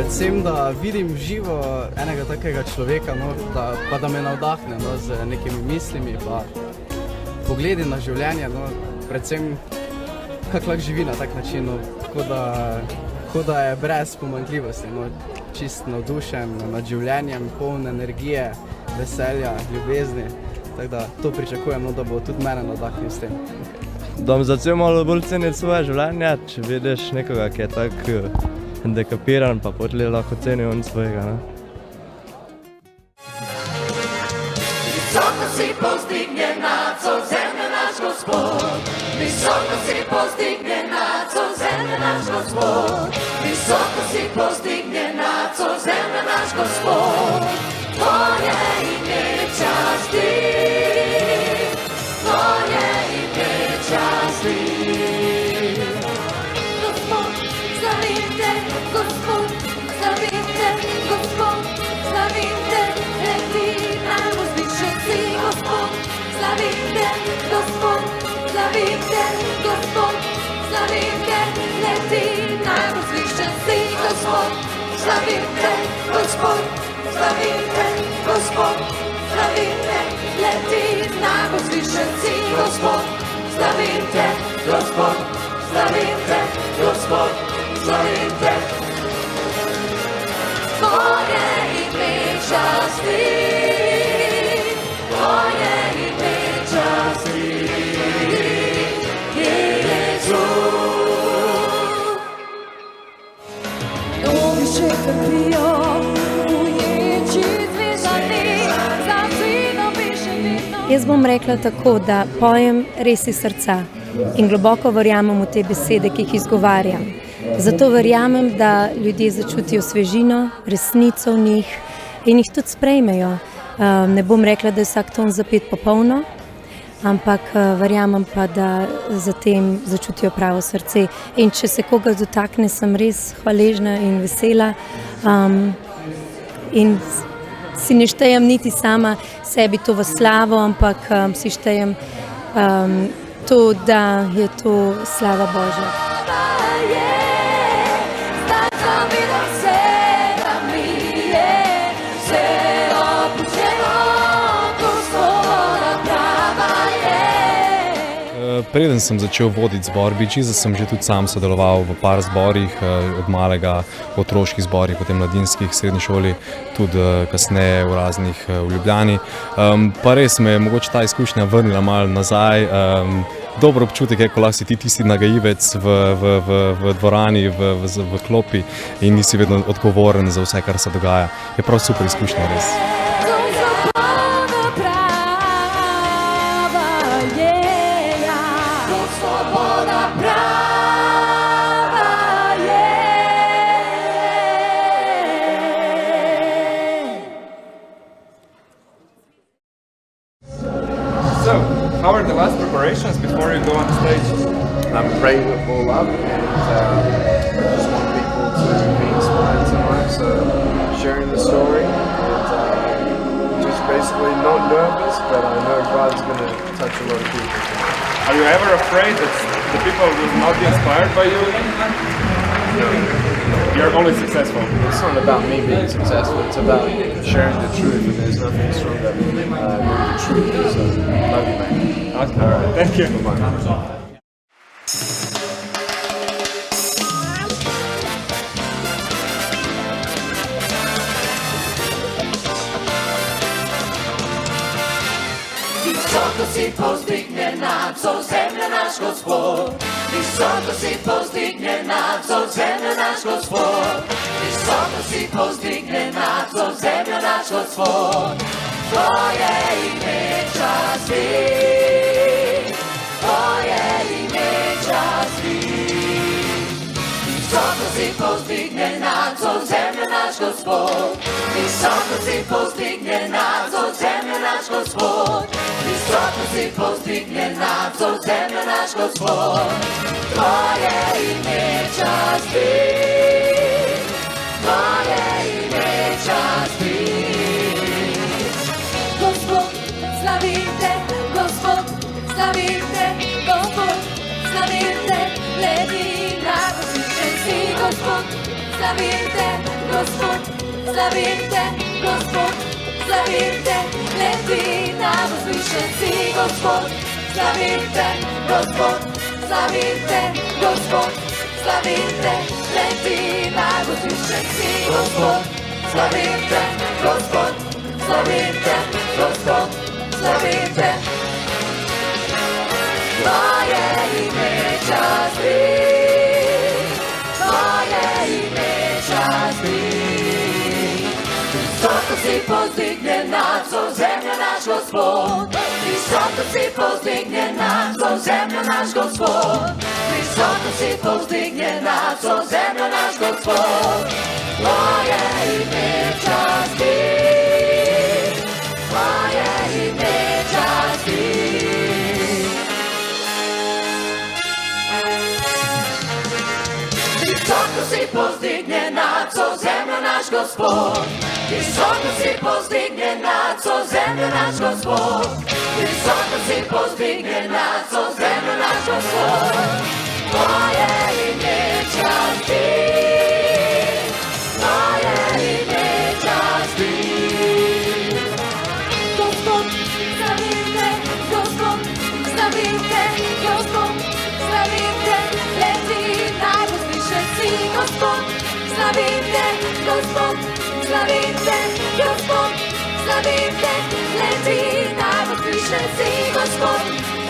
Predvsem, da vidim živo enega takega človeka, no, da me navdahne, no, z nekimi mislimi pa pogledi na življenje, no, predvsem kako lahko živi na tak način, no, tako da je brez pomanjkljivosti, no, čist navdušen nad življenjem, poln energije, veselja, ljubezni, tako da to pričakujem, no, da bo tudi mene navdahnil s tem. Da bom začel malo bolj ceniti svoje življenje, če vidiš nekoga, ki je tako dekapiran, pa potlej lahko ceni on svojega, ne? Visoko si povzdigne nad vso zemljo naš Gospod. Visoko si povzdigne nad vso zemljo naš Gospod. Visoko si povzdigne nad vso zemljo naš Gospod. Tvoje ime časti, tvoje ime časti. Gospod, slavim te, Gospod, slavim te, Gospod, slavim te, leti najvozvišen si, Gospod, slavim te, Gospod, slavim te, Gospod, slavim te, leti najvozvišen si, Gospod, slavim te, Gospod, slavim te, Gospod, slavim te, leti najvozvišen si, Gospod, slavim te, Gospod, slavim te, Gospod, slavim te. Tvoje ime časti, tvoje ime časti, Jezu. Dobiše krvijo, uječi zvižani, za vsino piše vidno. Jaz bom rekla tako, da pojem res iz srca in globoko verjamem v te besede, ki jih izgovarjam. Zato verjamem, da ljudje začutijo svežino, resnico v njih in jih tudi sprejmejo. Ne bom rekla, da je vsak ton zapet popolno, ampak verjamem pa, da za tem začutijo pravo srce. In če se koga dotakne, sem res hvaležna in vesela. In si ne štejem niti sama sebi to v slavo, ampak si štejem to, da je to slava Božja. Preden sem začel voditi zbor Vujicica, sem že tudi sam sodeloval v par zborih, od malega v otroških zborih, potem mladinskih, srednji šoli, tudi kasneje v raznih v Ljubljani. Pa res me je mogoče ta izkušnja vrnila malo nazaj. Dober občutek je, ko lahko si ti tisti nagajivec v dvorani, v klopi in nisi vedno odgovoren za vse, kar se dogaja. Je prav super izkušnja, res. So, how are the last preparations before you go on stage? I'm praying with all up, and I just want people to be inspired tonight, so sharing the story, and just basically not nervous, but I know God's going to touch a lot of people. Are you ever afraid that the people will not be inspired by you? No. You're only successful. It's not about me being successful, it's about sharing the truth, and there's nothing stronger than the truth, so love you, mate. Okay. All right. Thank you. Bye-bye. Visoko si povzdigne nad vso zemljo naš Gospod. Visoko si povzdigne nad vso zemljo naš Gospod. Visoko si povzdigne nad vso zemljo naš Gospod. Tvoje ime časti, tvoje ime časti. Visoko si povzdigne nad vso zemljo naš Gospod. Visoko si povzdigne nad vso zemljo naš Gospod. Visoko si povzdigne nad vso zemljo naš Gospod. Tvoje ime časti, tvoje ime časti. Gospod, slavim te, Gospod, slavim te, Gospod, slavim te, leti najvozvišen si, Gospod, slavim te, Gospod, slavim te, Gospod, slavim te, leti na vzvišenci, Gospod, slavim te, Gospod, slavim te, Gospod, slavim te, leti na vzvišenci, Gospod, slavim te, Gospod, slavim te, Gospod, slavim te. Tvoje ime časti, Tvoje ime časti. Visoko si povzdignjen nad vso zemljo naš Gospod, visoko si povzdignjen nad vso zemljo naš Gospod, visoko si povzdignjen nad vso zemljo naš Gospod. Tvoje ime časti, Tvoje ime časti. Visoko si povzdignjen nad vso zemljo naš Gospod, visoko si povzdignjen nad vso zemljo naš Gospod, visoko si povzdignjen nad vso zemljo naš Gospod. Tvoje ime časti, Tvoje ime časti. Gospod, slavim te, Gospod, slavim te, Gospod, slavim te, leti najvzvišenci, Gospod, slavim te, Gospod, slavim te, Gospod, slavim te, leti najvzvišenci, Gospod,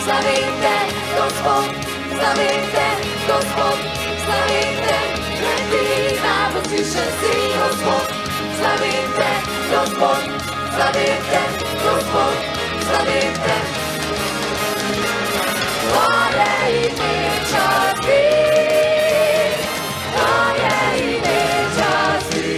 slavim te, Gospod, slavim te, Gospod, slavim te, leti najvzvišenci, Gospod, slavim te, Gospod, slavim te, Gospod, slavim te. Tvoje ime časti, Tvoje ime časti.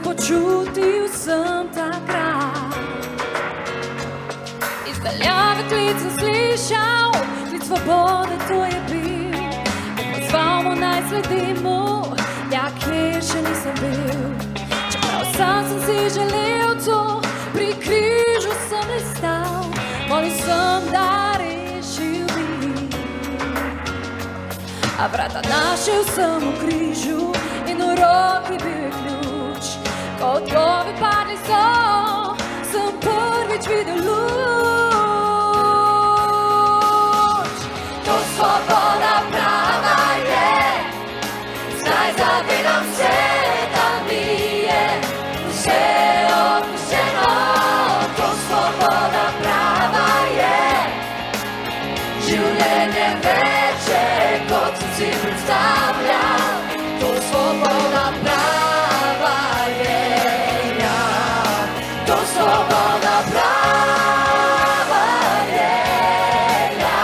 Počutil sem takrat. Iz daljave klic sem slišal, klic svobode to je bil. Pozval mu naj sledimo, ja kjer še nisem bil. Čeprav sam sem si želel to, pri križu sem le stal, molil sem, da rešil bi. A vrata našel sem v križu in v roki bil je ključ. Ko odlovi padli so, sem prvič videl luč. To svoboda prava je, zdaj zavedam se, da mi je vse odpuščeno. To svoboda prava je, življenje veče, kot sem si predstavljal. To svoboda prava je. Svoboda prava je, ja.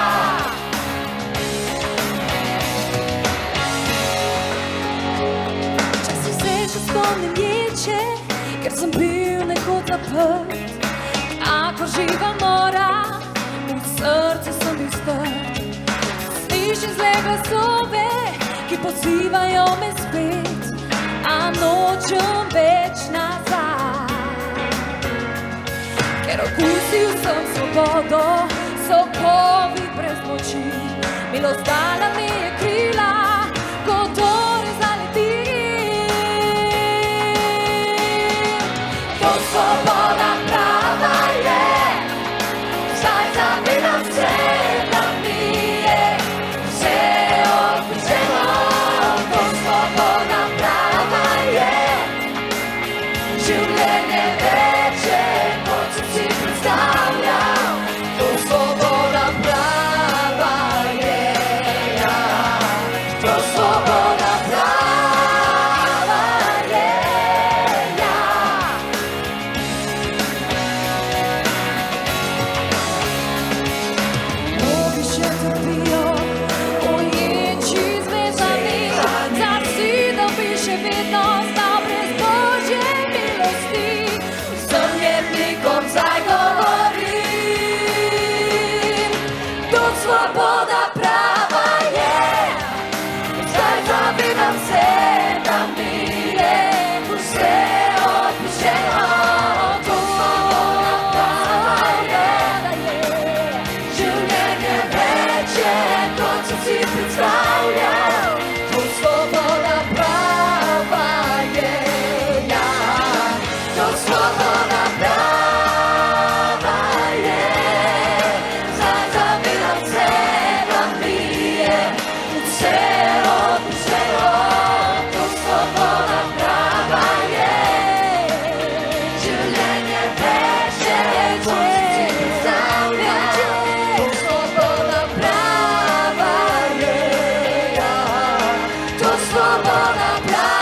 Včasih se še spomnim ječe, ker sem bil nekoč zaprt. Kakor živa mora, v srcu sem bil sprt. Slišim zle glasove, ki pozivajo me spet, a nočem več nazaj. Ker okusil sem svobodo, sokovi brez moči. Milost dala mi je krila, kot torej zaletim. To svoboda prava je, zdaj zavedam se, da mi je vse odpuščeno. To svoboda prava je, življenje veče, kot sem si predstavljal. To svoboda prava je, svoboda prava je. Zdaj zavedam se, da mi je vse opuščeno. To svoboda prava je. Življenje več je, kot sem si predstavljal. To svoboda prava je. Ja, to svoboda prava je. Zdaj zavedam se, da mi je vse opuščeno. To svoboda prava je. Življenje več je, kot sem si predstavljal. To svoboda prava je. Ja, to svoboda prava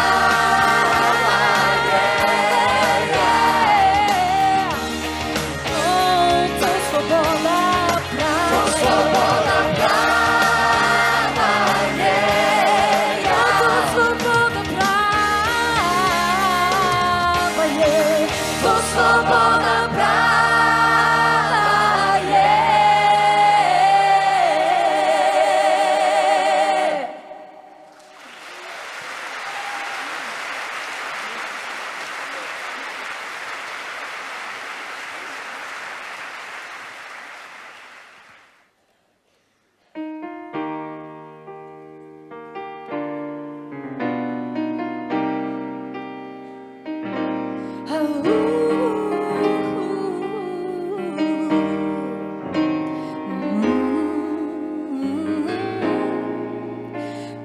je. To svoboda prava. To svoboda prava je. Ja, to svoboda prava je. To svoboda prava je.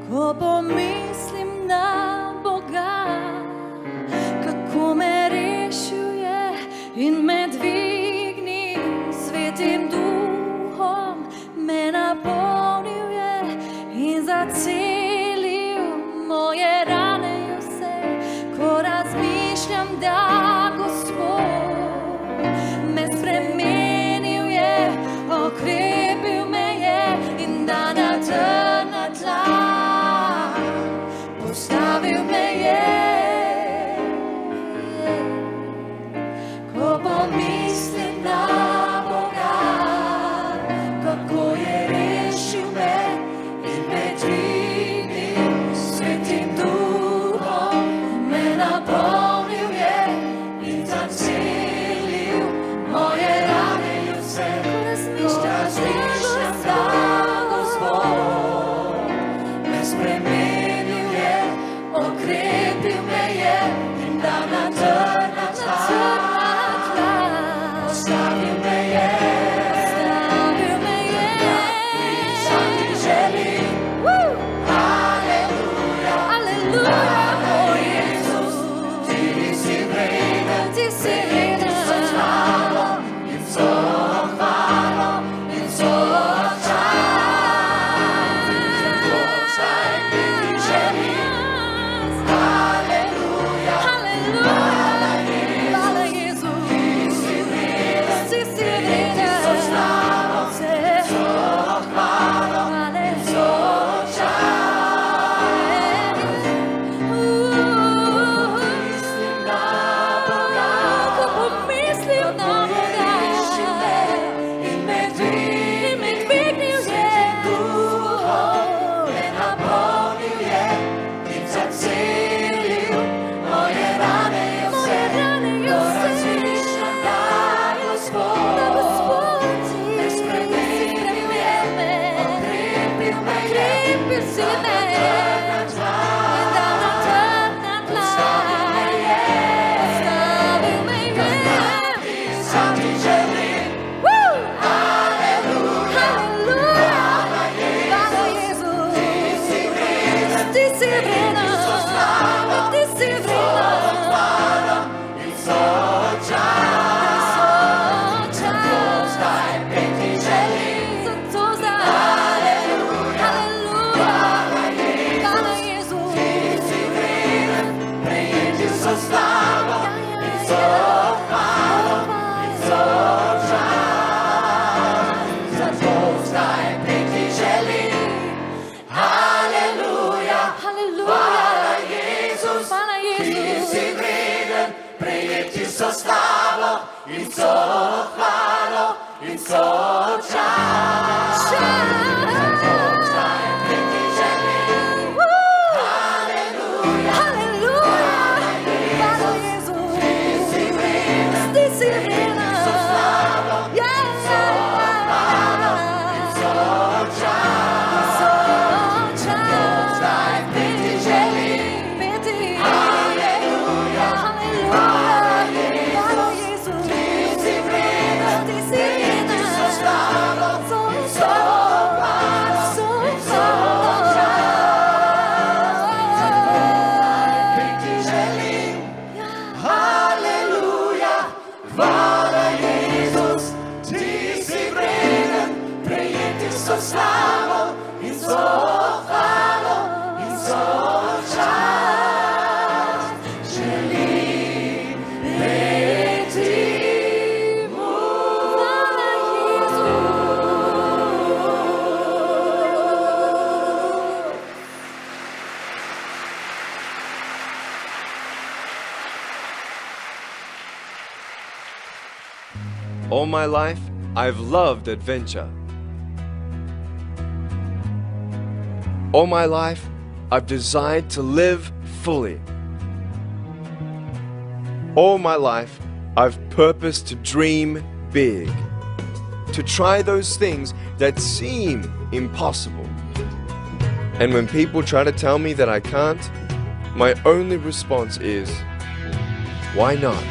Ko pomislim na Boga, kako me rešil je in me dvignil, svetim duhom me napolnil je in zacelil moje rane in vse, ko razmišljam, da Gospod me spremenil je, okrepil me je in da na trdna tla postavil me je. Ko pomislim na Boga, kako je rešil me in me dvignil, svetim duhom me napolnil je in zacelil moje rane in vse, ko razmišljam, da Gospod me spremenil je, okrepil me je in da na trdna tla postavil me je. Sam ti želim, aleluja, aleluja, o Jezus, ti si vreden, ti si vreden, vso slavo in vso hvalo in vso čast. Zato zdaj ti želim, aleluja, hvala Jezus, ti si vreden, vso slavo, vso hvalo in vso čast. Mislim na Boga, ko pomislim na Boga, rešil me in me dvignil je, duhom me napolnil je in zacelil moje rane in vse, ko razmišljam, da Gospod me spremenil je, okrepil me je, si me in da na trdna tla postavil me je. Sam ti želim, aleluja, hvala Jezus, ti si vreden, vso slavo, ti si vreden, hvala in vso čast. Zato zdaj ti želim, zato zdaj, aleluja, hvala All my life, I've loved adventure. All my life, I've desired to live fully. All my life, I've purposed to dream big, to try those things that seem impossible. And when people try to tell me that I can't, my only response is, why not?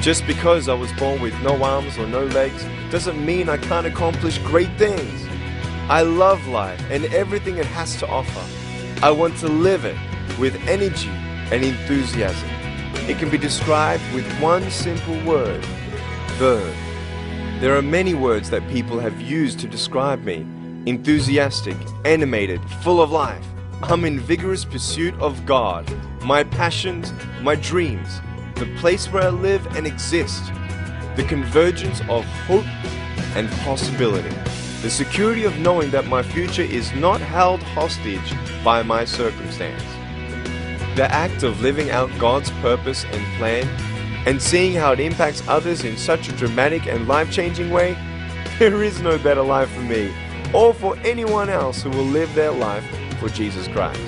Just because I was born with no arms or no legs doesn't mean I can't accomplish great things. I love life and everything it has to offer. I want to live it with energy and enthusiasm. It can be described with one simple word, verb. There are many words that people have used to describe me. Enthusiastic, animated, full of life. I'm in vigorous pursuit of God, my passions, my dreams, the place where I live and exist, the convergence of hope and possibility, the security of knowing that my future is not held hostage by my circumstance. The act of living out God's purpose and plan and seeing how it impacts others in such a dramatic and life-changing way, there is no better life for me or for anyone else who will live their life for Jesus Christ.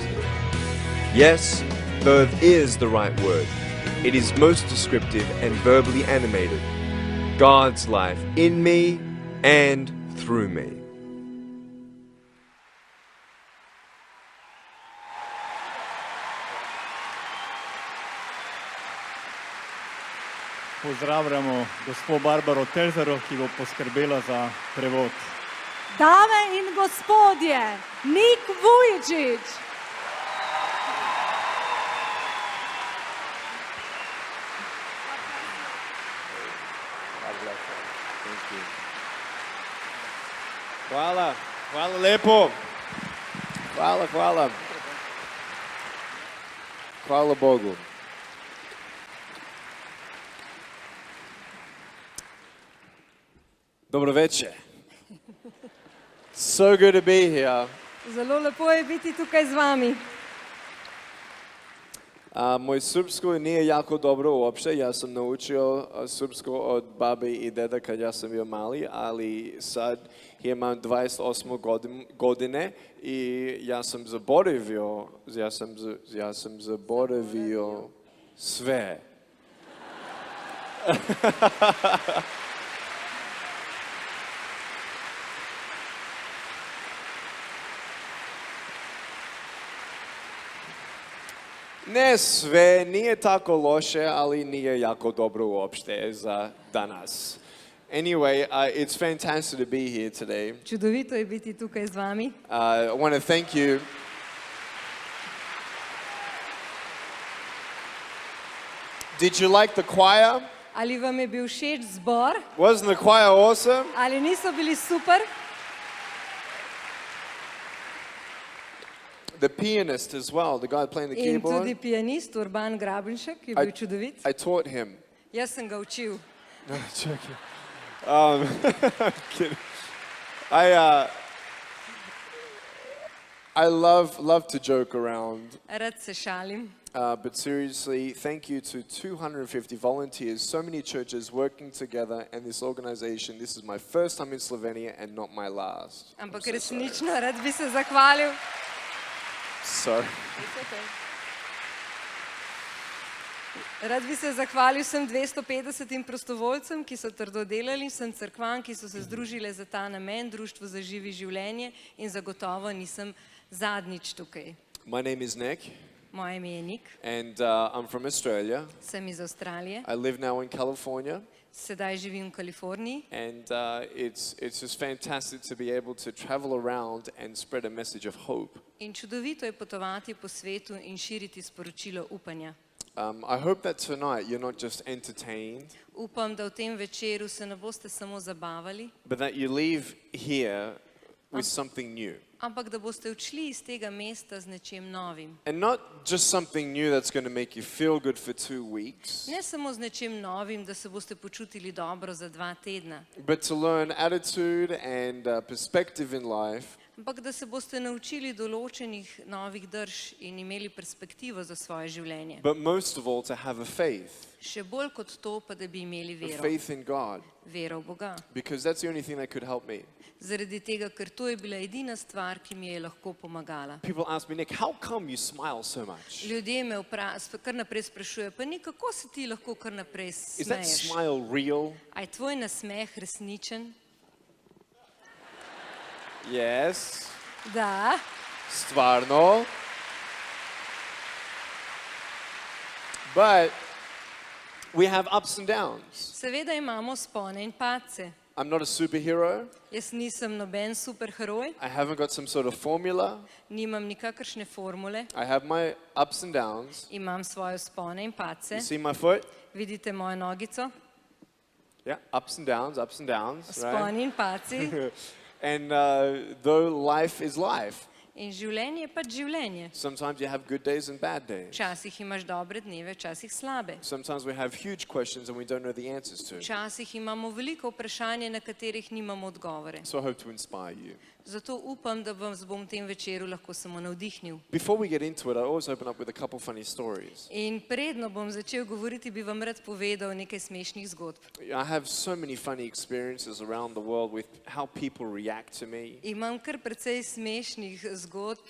Yes, verb is the right word. It is most descriptive and verbally animated. God's life in me and through me. Pozdravljamo gospod Barbaro Telzero, ki bo poskrbela za prevod. Dame in gospodje, Nicka Vujicic. Hvala, hvala lepo. Hvala. Hvala Bogu. Dobro večer. So good to be here. Zelo lepo je biti tukaj z vami. Moj srpsko nije jako dobro uopšte. Ja sam naučio srpsko od babe i deda kad ja sam bio mali, ali sad imam 28 godine i ja sam zaboravio sve. Ne sve, nije tako loše, ali nije jako dobro uopšte za danas. Anyway, it's fantastic to be here today. Čudovito je biti tukaj z vami. I want to thank you. Did you like the choir? Ali vam je bil všeč zbor? Wasn't the choir awesome? Ali niso bili super? The pianist as well, the guy playing the In keyboard. tudi pianist Urban Grabenšek je bil čudovit. I taught him. Jaz sem ga učil. No, joking. Kidding. I love to joke around. Rad se šalim. But seriously, thank you to 250 volunteers, so many churches working together, and this organization. This is my first time in Slovenia and not my last. Ampak resnično rad bi se zahvalil. Sorry. Rad bi se zahvalil vsem 250 prostovoljcem, ki so trdo delali, vsem cerkvam, ki so se združile za ta namen, Društvu za živi življenje, in zagotovo nisem zadnjič tukaj. My name is Nick. Moje ime je Nick. And I'm from Australia. Sem iz Avstralije. I live now in California. Sedaj živim v Kaliforniji. And it's just fantastic to be able to travel around and spread a message of hope. In čudovito je potovati po svetu in širiti sporočilo upanja. I hope that tonight you're not just entertained. Upam, da v tem večeru se ne boste samo zabavali. But that you leave here with something new. Ampak da boste odšli iz tega mesta z nečem novim. And not just something new that's going to make you feel good for 2 weeks. Ne samo z nečem novim, da se boste počutili dobro za 2 tedna. But to learn attitude and perspective in life. ampak da se boste naučili določenih novih drž in imeli perspektivo za svoje življenje. But most of all, to have a faith. Še bolj kot to, pa da bi imeli A vero. faith in God. Vero v Boga. Because that's the only thing that could help me. Zaradi tega, ker to je bila edina stvar, ki mi je lahko pomagala. People ask me, Nick, how come you smile so much? Ljudje me kar naprej sprašujejo, pa ni, kako se ti lahko kar naprej Is that smeješ? smile real? A je tvoj nasmeh resničen? Yes. Da. Stvarno. But we have ups and downs. Seveda imamo spone in padce. I'm not a superhero. Jaz nisem noben superheroj, I haven't got some sort of formula. nimam nikakršne formule, I have my ups and downs. imam svoje spone in padce. You see my foot? Vidite mojo nogico? Yeah, ups and downs, right? Sponi in padci. And though life is life, In življenje je pač življenje. sometimes you have good days and bad days. Včasih imaš dobre dneve, včasih slabe. Sometimes we have huge questions and we don't know the answers to. Včasih imamo veliko vprašanje, na katerih nimamo odgovore. So I hope to inspire you. Zato upam, da vas bom v tem večeru lahko samo navdihnil. Before we get into it, I always open up with a couple funny stories. In predno bom začel govoriti, bi vam rad povedal nekaj smešnih zgodb. I have so many funny experiences around the world with how people react to me. Imam kar precej smešnih zgodb,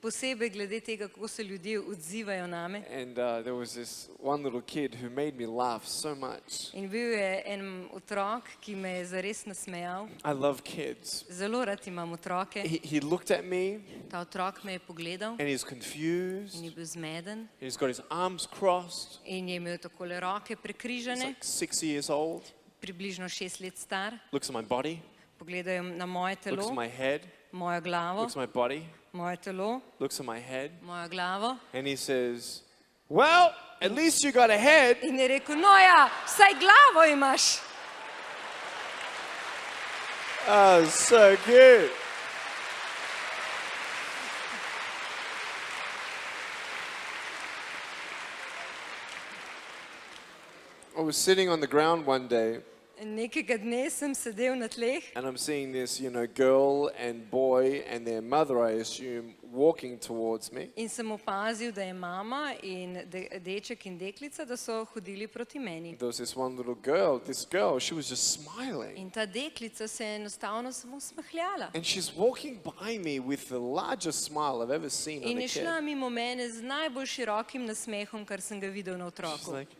posebej glede tega, kako se ljudje odzivajo name. And there was this one little kid who made me laugh so much. In bil je en otrok, ki me je zares nasmejal. I love kids. Zelo rad imam otroke. He looked at me Ta otrok me je pogledal and he's confused. in je bil zmeden He's got his arms crossed. in je imel takole roke He's prekrižane, like 6 years old. približno 6 let star. Looks at my body. Pogledajo na moje Looks at telo, my head. mojo glavo, Looks at my body. moje telo, Looks at my head. mojo glavo. And he says, well, at least you got a head. In je rekel, no ja, vsaj glavo imaš. Oh, so cute. I was sitting on the ground one day Nekega dne sem sedel na tleh and I'm seeing this, girl and boy and their mother, I assume, walking towards me. in sem opazil, da je mama in deček in deklica, da so hodili proti meni. There was this one little girl, she was just smiling. In ta deklica se je enostavno samo smehljala. And she's walking by me with the largest smile I've ever seen on In a je kid. šla mimo mene z najbolj širokim nasmehom, kar sem ga videl na She's otroku. like,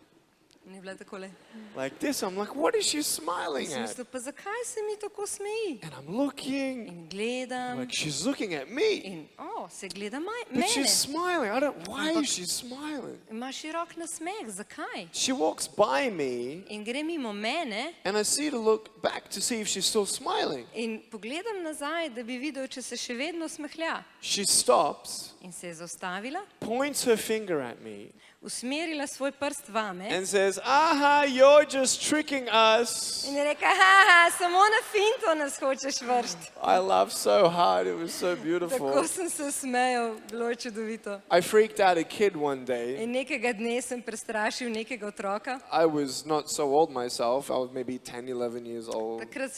Ni bila takole. like this. I'm like, what is she In smiling sem at? mislil, pa zakaj se mi tako smeji? And I'm looking, In gledam like she's looking at me. in se gleda But mene. she's smiling. Why is she smiling? Ima širok nasmeh, zakaj? She walks by me In gre mimo mene and I see to look back to see if she's still smiling. in pogledam nazaj, da bi videl, če se še vedno smehlja. She stops, In se je zaustavila, points her finger at me usmerila svoj prst vame and says, aha, you're just tricking us. in je rekla, haha, samo na finto nas hočeš vršti. I laughed so hard. It was so Tako beautiful. sem se smejal, bilo je čudovito. I freaked out a kid one day. In nekega dne sem prestrašil nekega otroka. I was not so old myself. I was maybe 10, 11 years old. Takrat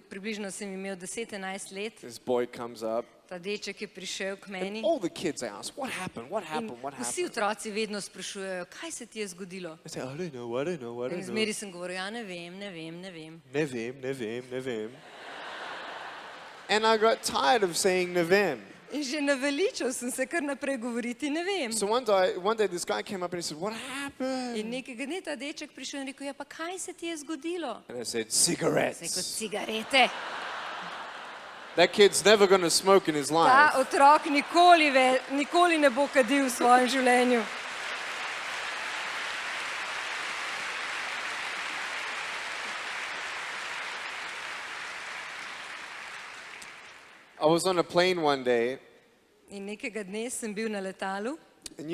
približno sem imel 10-11 let. This boy comes up. Ta deček je prišel k And meni. all the kids, they ask, what happened? What In happened? What vsi happened? otroci vedno sprašujejo, kaj se ti je zgodilo. I say, I don't know, I don't know, I In don't know. zmeri sem govoril, ja ne vem, ne vem, ne vem. Ne vem. And I got tired of saying ne vem. In že naveličal sem se kar naprej govoriti, ne vem. So one day this guy came up and he said, what happened? In nekega dne ta deček prišel in rekel, ja pa kaj se ti je zgodilo? And I said, Sem rekel, cigarettes. cigarete. That kid's never going to smoke in his Ta life. otrok nikoli ne bo kadil v svojem življenju. I was on a plane one day, In nekega dne sem bil na letalu and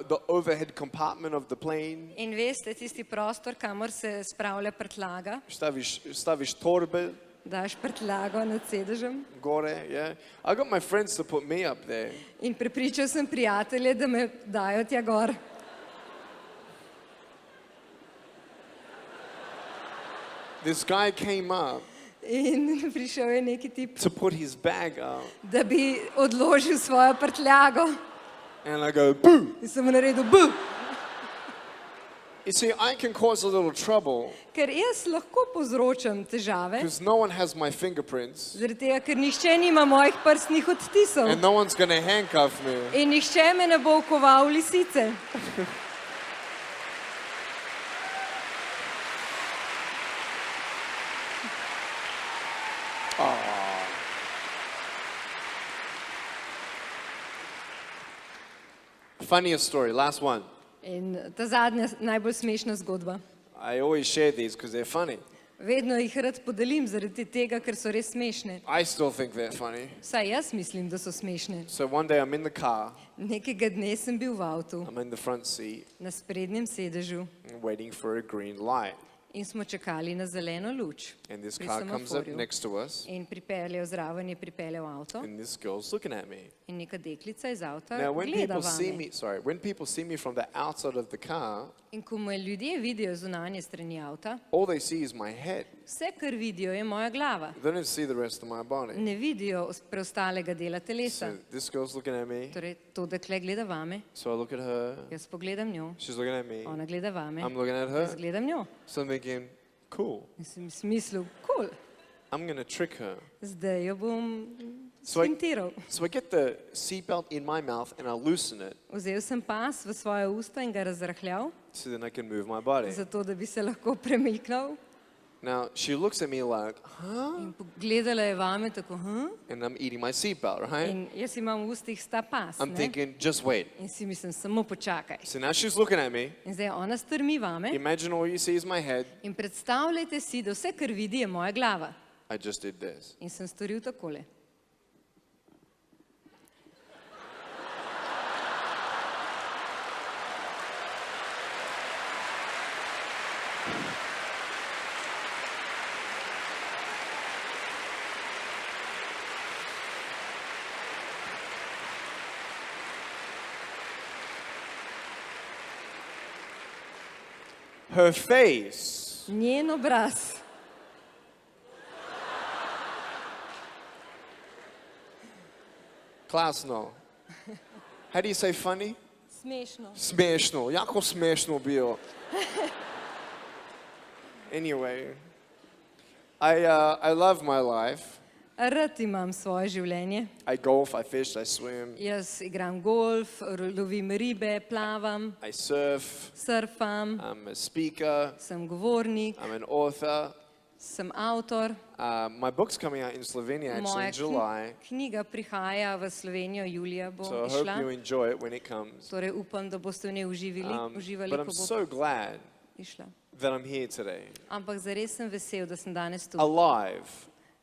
the overhead compartment of the plane, in veste, tisti prostor, kamor se spravlja prtljaga, staviš torbe daš prtljago nad sedežem. gore, yeah. I got my friends to put me up there. In prepričal sem prijatelje, da me dajo tja gor. This guy came up In prišel je neki tip, to put his bag out. da bi odložil svojo prtljago. And I go, boo! In sem mu naredil B. You see, I can cause a little trouble Ker jaz lahko povzročam težave, because no one has my fingerprints zaradi tega, ker nihče nima mojih prstnih odtisov. and no one's going to handcuff me. In nihče me ne bo okoval v lisice. Funniest story, last one. In ta zadnja, najbolj smešna zgodba. I always share these because they're funny. Vedno jih rad podelim zaradi tega, ker so res smešne. I still think they're funny. Vsaj jaz mislim, da so smešne. So one day I'm in the car, Nekega dne sem bil v avtu, I'm in the front seat, na sprednjem sedežu waiting for a green light. in smo čakali na zeleno luč. And this pri car comes up semaforju. next to us, In pripeljal zraven je pripeljal avto and this girl's looking at me. in neka deklica iz avta Now, when gleda people see vame. me, sorry, when people see me from the outside of the car, In ko me ljudje vidijo zunanje strani avta, all they see is my head. vse, kar vidijo, je moja glava. They don't see the rest of my body. Ne vidijo preostalega dela telesa. So this girl's looking at me, Torej, to dekle gleda vame, so I look at her, jaz pogledam njo, she's looking at me, ona gleda vame, I'm looking at jaz her, gledam njo. so I'm thinking, cool, In sem smislil, cool, I'm going to trick her. zdaj jo bom So I, sfintiral. so I get the seatbelt in my mouth and I loosen it Vzel sem pas v svoje usta in ga razrahljal, so then I can move my body. zato da bi se lahko premiknil. Now, she looks at me like, huh? In pogledala je vame tako, And I'm eating my seatbelt, right? In jaz imam v ustih sta pas, I'm ne? thinking, just wait. In si mislim, samo počakaj. So now she's looking at me. In zdaj ona strmi vame Imagine all you see is my head. in predstavljajte si, da vse, kar vidi, je moja glava. I just did this. In sem storil takole. Her face Njen obraz. Klasno. How do you say funny? Smešno. Smešno. Jako smešno bio. Anyway, I love my life. Rad imam svoje življenje. I golf, I fish, I swim, Jaz igram golf, lovim ribe, plavam, I surf, surfam, I'm a speaker, sem govornik, I'm an author. sem avtor. My book's coming out in Slovenia actually Moja in July, knjiga prihaja v Slovenijo, julija bo so I hope išla. you enjoy it when it comes. Torej upam, da boste v njej uživali, But I'm ko bo so glad išla. that I'm here today, Ampak zares sem vesel, da sem danes tu. alive,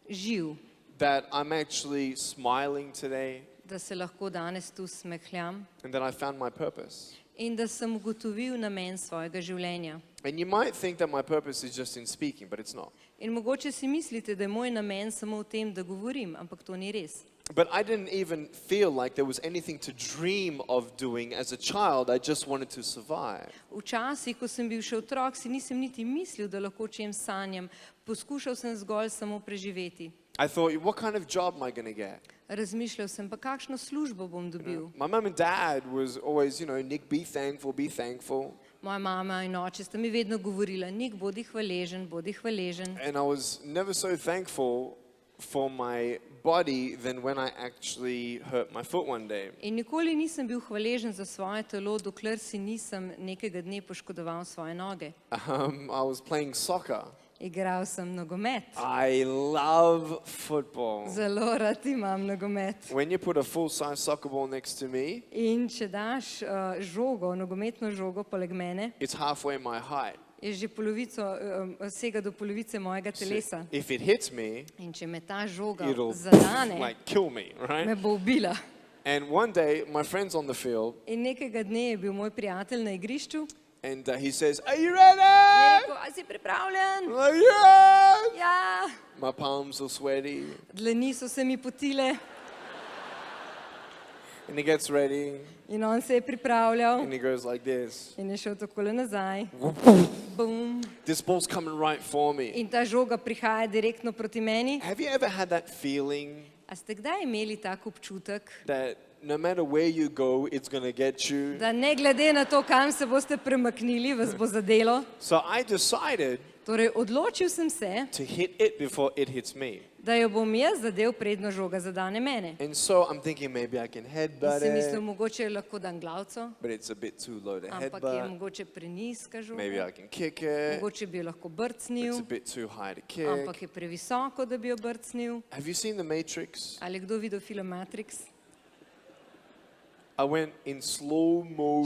Živ, that I'm actually smiling today, da se lahko danes tu smehljam and that I found my purpose. in da sem ugotovil namen svojega življenja. And you might think that my purpose is just in speaking, but it's not. In mogoče si mislite, da je moj namen samo v tem, da govorim, ampak to ni res. But I didn't even feel like there was anything to dream of doing as a child. I just wanted to survive. Včasih, ko sem bil še otrok, si nisem niti mislil, da lahko o čem sanjam. Poskušal sem zgolj samo preživeti. I thought, what kind of job am I going to get? Razmišljal sem, pa kakšno službo bom dobil. My mum and dad was always, Nick, be thankful, be thankful. Moja mama in oče sta mi vedno govorila, Nik, bodi hvaležen, bodi hvaležen. And I was never so thankful for my body than when I actually hurt my foot one day. In nikoli nisem bil hvaležen za svoje telo, dokler si nisem nekega dne poškodoval svoje noge. I was playing soccer. Igral sem nogomet. I love football. Zelo rad imam nogomet. When you put a full-size soccer ball next to me, In če daš žogo, nogometno žogo poleg mene, it's halfway my height. je že sega do polovice mojega telesa. If it hits me, In če me ta žoga it'll zadane, like kill me, me right? bo ubila. And one day, my friend's on the field, In nekega dne je bil moj prijatelj na igrišču and he says, "Are you in je ready?" rekel, a si pripravljen? I'm like, "Yes!" Ja, My palms are sweaty, dlani so se mi potile and he gets ready, in on se je pripravljal and he goes like this. in je šel takole nazaj. bum. This ball's coming right for me. In ta žoga prihaja direktno proti meni. Have you ever had that feeling A ste kdaj imeli tak občutek, that no matter where you go, it's going to get you? da ne glede na to, kam se boste premaknili, vas bo zadelo? So I decided Torej, odločil sem se, to hit it before it hits me. da jo bom jaz zadev, predno žoga zadane mene. And so I'm thinking maybe I can In headbutt sem mislil, it, mogoče lahko dam glavco, but it's a bit too low to ampak je headbutt. mogoče prenizka Maybe žoga. I can kick it. Mogoče bi jo lahko It's brcnil, a bit too high to kick. ampak je previsoko, da bi jo brcnil. Have you seen The Matrix? Ali je kdo videl film Matrix? I went in slow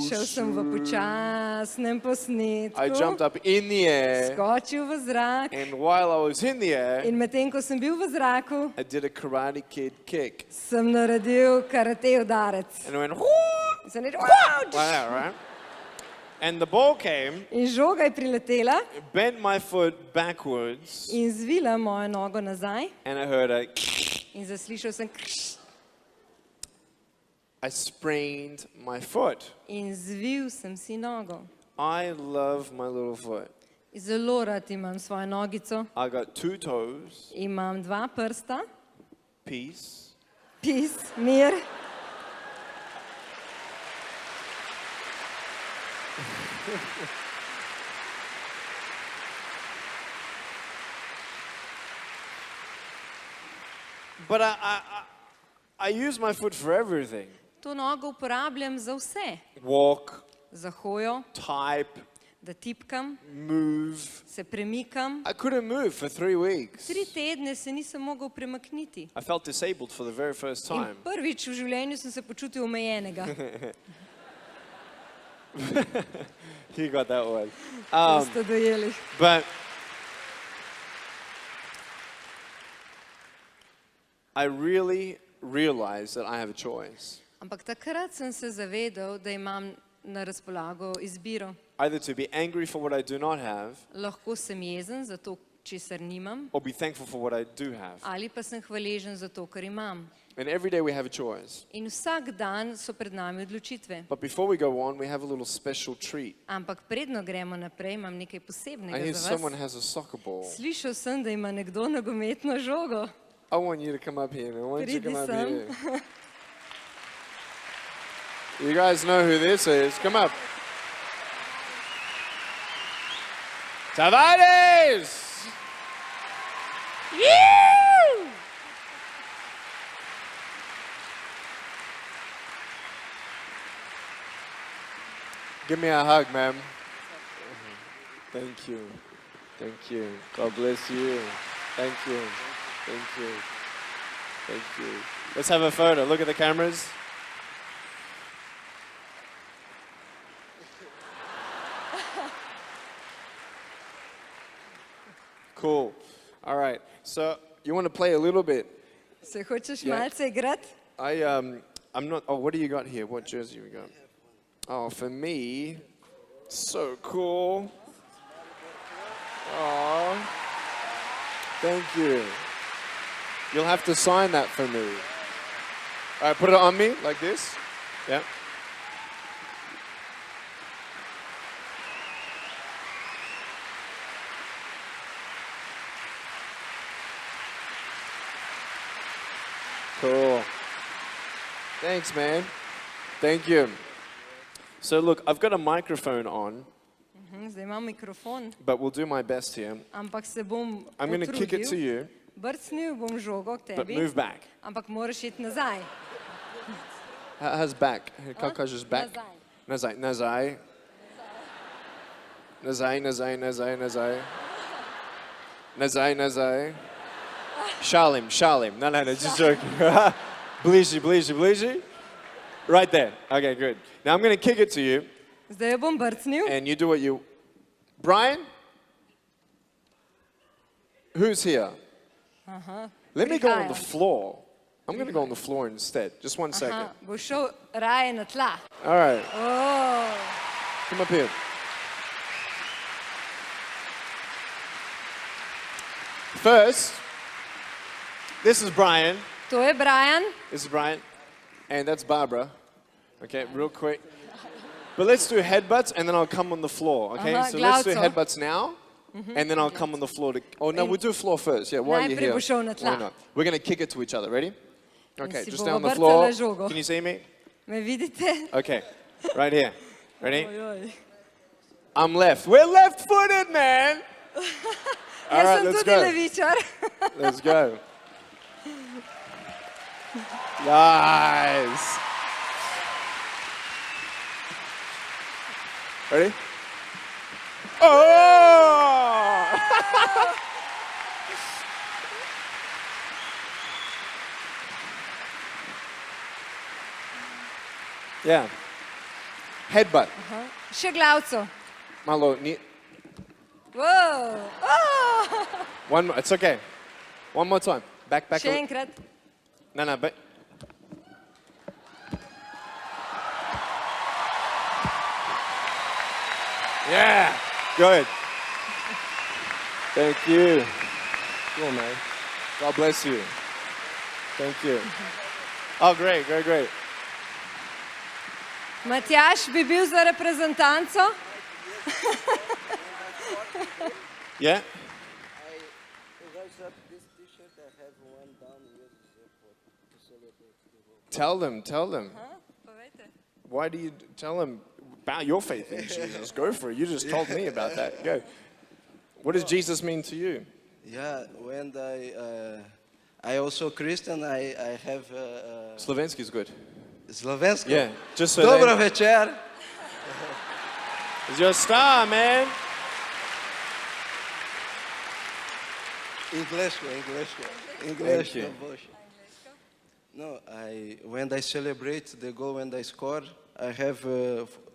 Šel sem v motion. počasnem posnetku, I jumped up in the air, skočil v zrak and while I was in the air, in medtem, ko sem bil v zraku, I did a Karate Kid kick. sem naredil karate udarec. And I went, In sem rekel, like that, right? And the ball came, in žoga je priletela bent my foot backwards, in zvila mojo nogo nazaj and I heard a in zaslišal sem krš I sprained my foot. in zvil sem si nogo. I love my little foot. Zelo rad imam svojo nogico, I got 2 toes, imam 2 prsta, peace, mir. but I use my foot for everything. To nogo uporabljam za vse. Walk, Za hojo, type, da tipkam, move. se premikam. I couldn't move for 3 weeks. 3 tedne se nisem mogel premakniti. I felt disabled for the very first In time. prvič v življenju sem se počutil omejenega. You got that one. To ste dojeli. But I really realized that I have a choice. Ampak takrat sem se zavedal, da imam na razpolago izbiro. Either to be angry for what I do not have, Lahko sem jezen za to, česar nimam, or be thankful for what I do have. ali pa sem hvaležen za to, kar imam. And every day we have a choice. In vsak dan so pred nami odločitve. But before we go on, we have a little special treat. Ampak predno gremo naprej, imam nekaj I posebnega hear za someone vas. has a soccer ball. Slišal sem, da ima nekdo nogometno žogo. I want you to come up here. I want you to Pridi come up sem. here. You guys know who this is. Come up. Tavares! Give me a hug, ma'am. Thank you. Thank you. God bless you. Thank you. Thank you. Thank you. Let's have a photo. Look at the cameras. Cool. All right. So you want to play a little bit? Se hočeš Ja. malce igrati? I'm not. Oh, what do you got here? What jersey we got? Oh, for me, so cool. Oh, thank you. You'll have to sign that for me. All right, put it on me like this. Yeah. Cool. Thanks, man. Thank you. So look, I've got a microphone on, Zdaj imam mikrofon, but we'll do my best here. ampak se bom I'm going to kick it to potrudil. you, Brcnil bom žogo k but tebi, move back. ampak moraš iti nazaj. How's back? How kažeš back? Nazaj. Nazaj. Nazaj. Nazaj, nazaj, nazaj, nazaj. Nazaj, nazaj. Šalim. No, just joking. Bliži. Right there. Okay, good. Now I'm going to kick it to you, Zdaj jo bom brcnil. and you do what you... Brian? Who's here? Let me go on the Prihajajo. floor. I'm going to go on the floor instead. Just 1 second. Aha, boš šel raje na tla. All right. Oh. Come up here. First, this is Brian. To je Brian, This is Brian. And that's Barbara. Okay, real quick. But let's do headbutts and then I'll come on the floor, okay? Aha, So let's do glavco. headbutts now. And then I'll come on the floor to... Oh, no, we'll do floor first. Yeah, why are you Najprej here? bo šel na tla. Why not? We're going to kick it to each other. Ready? Okay, si just bova down the brcala floor. žogo. Can you see me? Me vidite? Okay, right here. Ready? Ojoj. I'm left. We're left-footed, man! All Jaz right, sem let's tudi go. levičar. Let's go. Nice. Ready? Oh! Yeah. Headbutt. Še glavco. Malo, Wow. Oh! one more. It's okay. One more time. Back. Še enkrat. No, back. Yeah. Good. Thank you. Cool, man. God bless you. Thank you. Oh, great. Matjaž bi bil za reprezentanco? Yeah? Tell them. Povejte. Why do you tell them about your faith in Jesus? Go for it. You just told me about that. Go. What does Jesus mean to you? Yeah, when I also Christian, I have Slovenski is good. Slovensko. Yeah, just so Dobro they... večer. It's your star, man. English. Thank you. No, when I celebrate the goal when I score, I have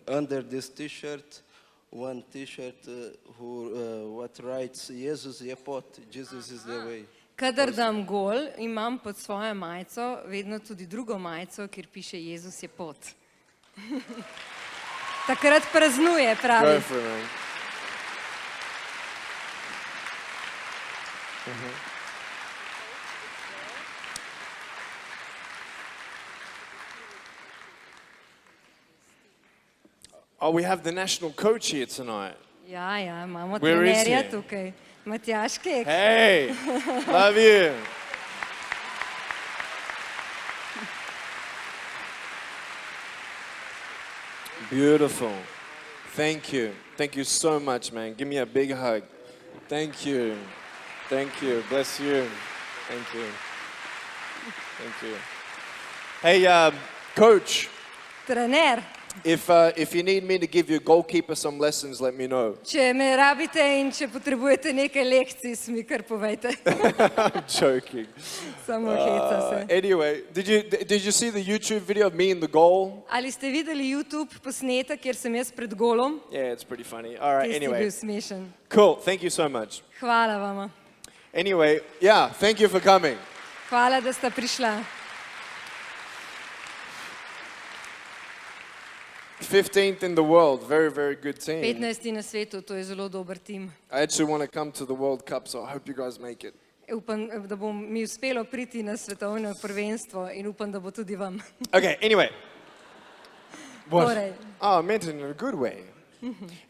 under this T-shirt one T-shirt what writes Jesus je pot, Jesus is the way. Kadar dam gol, imam pod svojo majico vedno tudi drugo majico, kjer piše Jezus je pot. Takrat praznuje, pravi. Go for it, man. Oh, we have the national coach here tonight. Ja, imamo Where is trenerja he? tukaj. Matjaž Kek. Hey, love you. Beautiful. Thank you. Thank you so much, man. Give me a big hug. Thank you. Bless you. Thank you. Hey, coach. Trener, If you need me to give your goalkeeper some lessons, let me know. če me rabite in če potrebujete nekaj lekcij, mi kar povejte. I'm joking. Samo heca se. Anyway, did you see the YouTube video of me in the goal? Ali ste videli YouTube posnetek, kjer sem jaz pred golom? Yeah, it's pretty funny. All right, Tisti anyway. bil smešen. Cool. Thank you so much. Hvala vama. Anyway, yeah, thank you for coming. Hvala, da sta prišla. 15th in the world. Very, very good team. 15. na svetu, to je zelo dober tim. I actually want to come to the World Cup, so I hope you guys make it. Upam, da bo mi uspelo priti na svetovno prvenstvo in upam, da bo tudi vam. Okay, anyway. What? Torej. Oh, I meant it in a good way.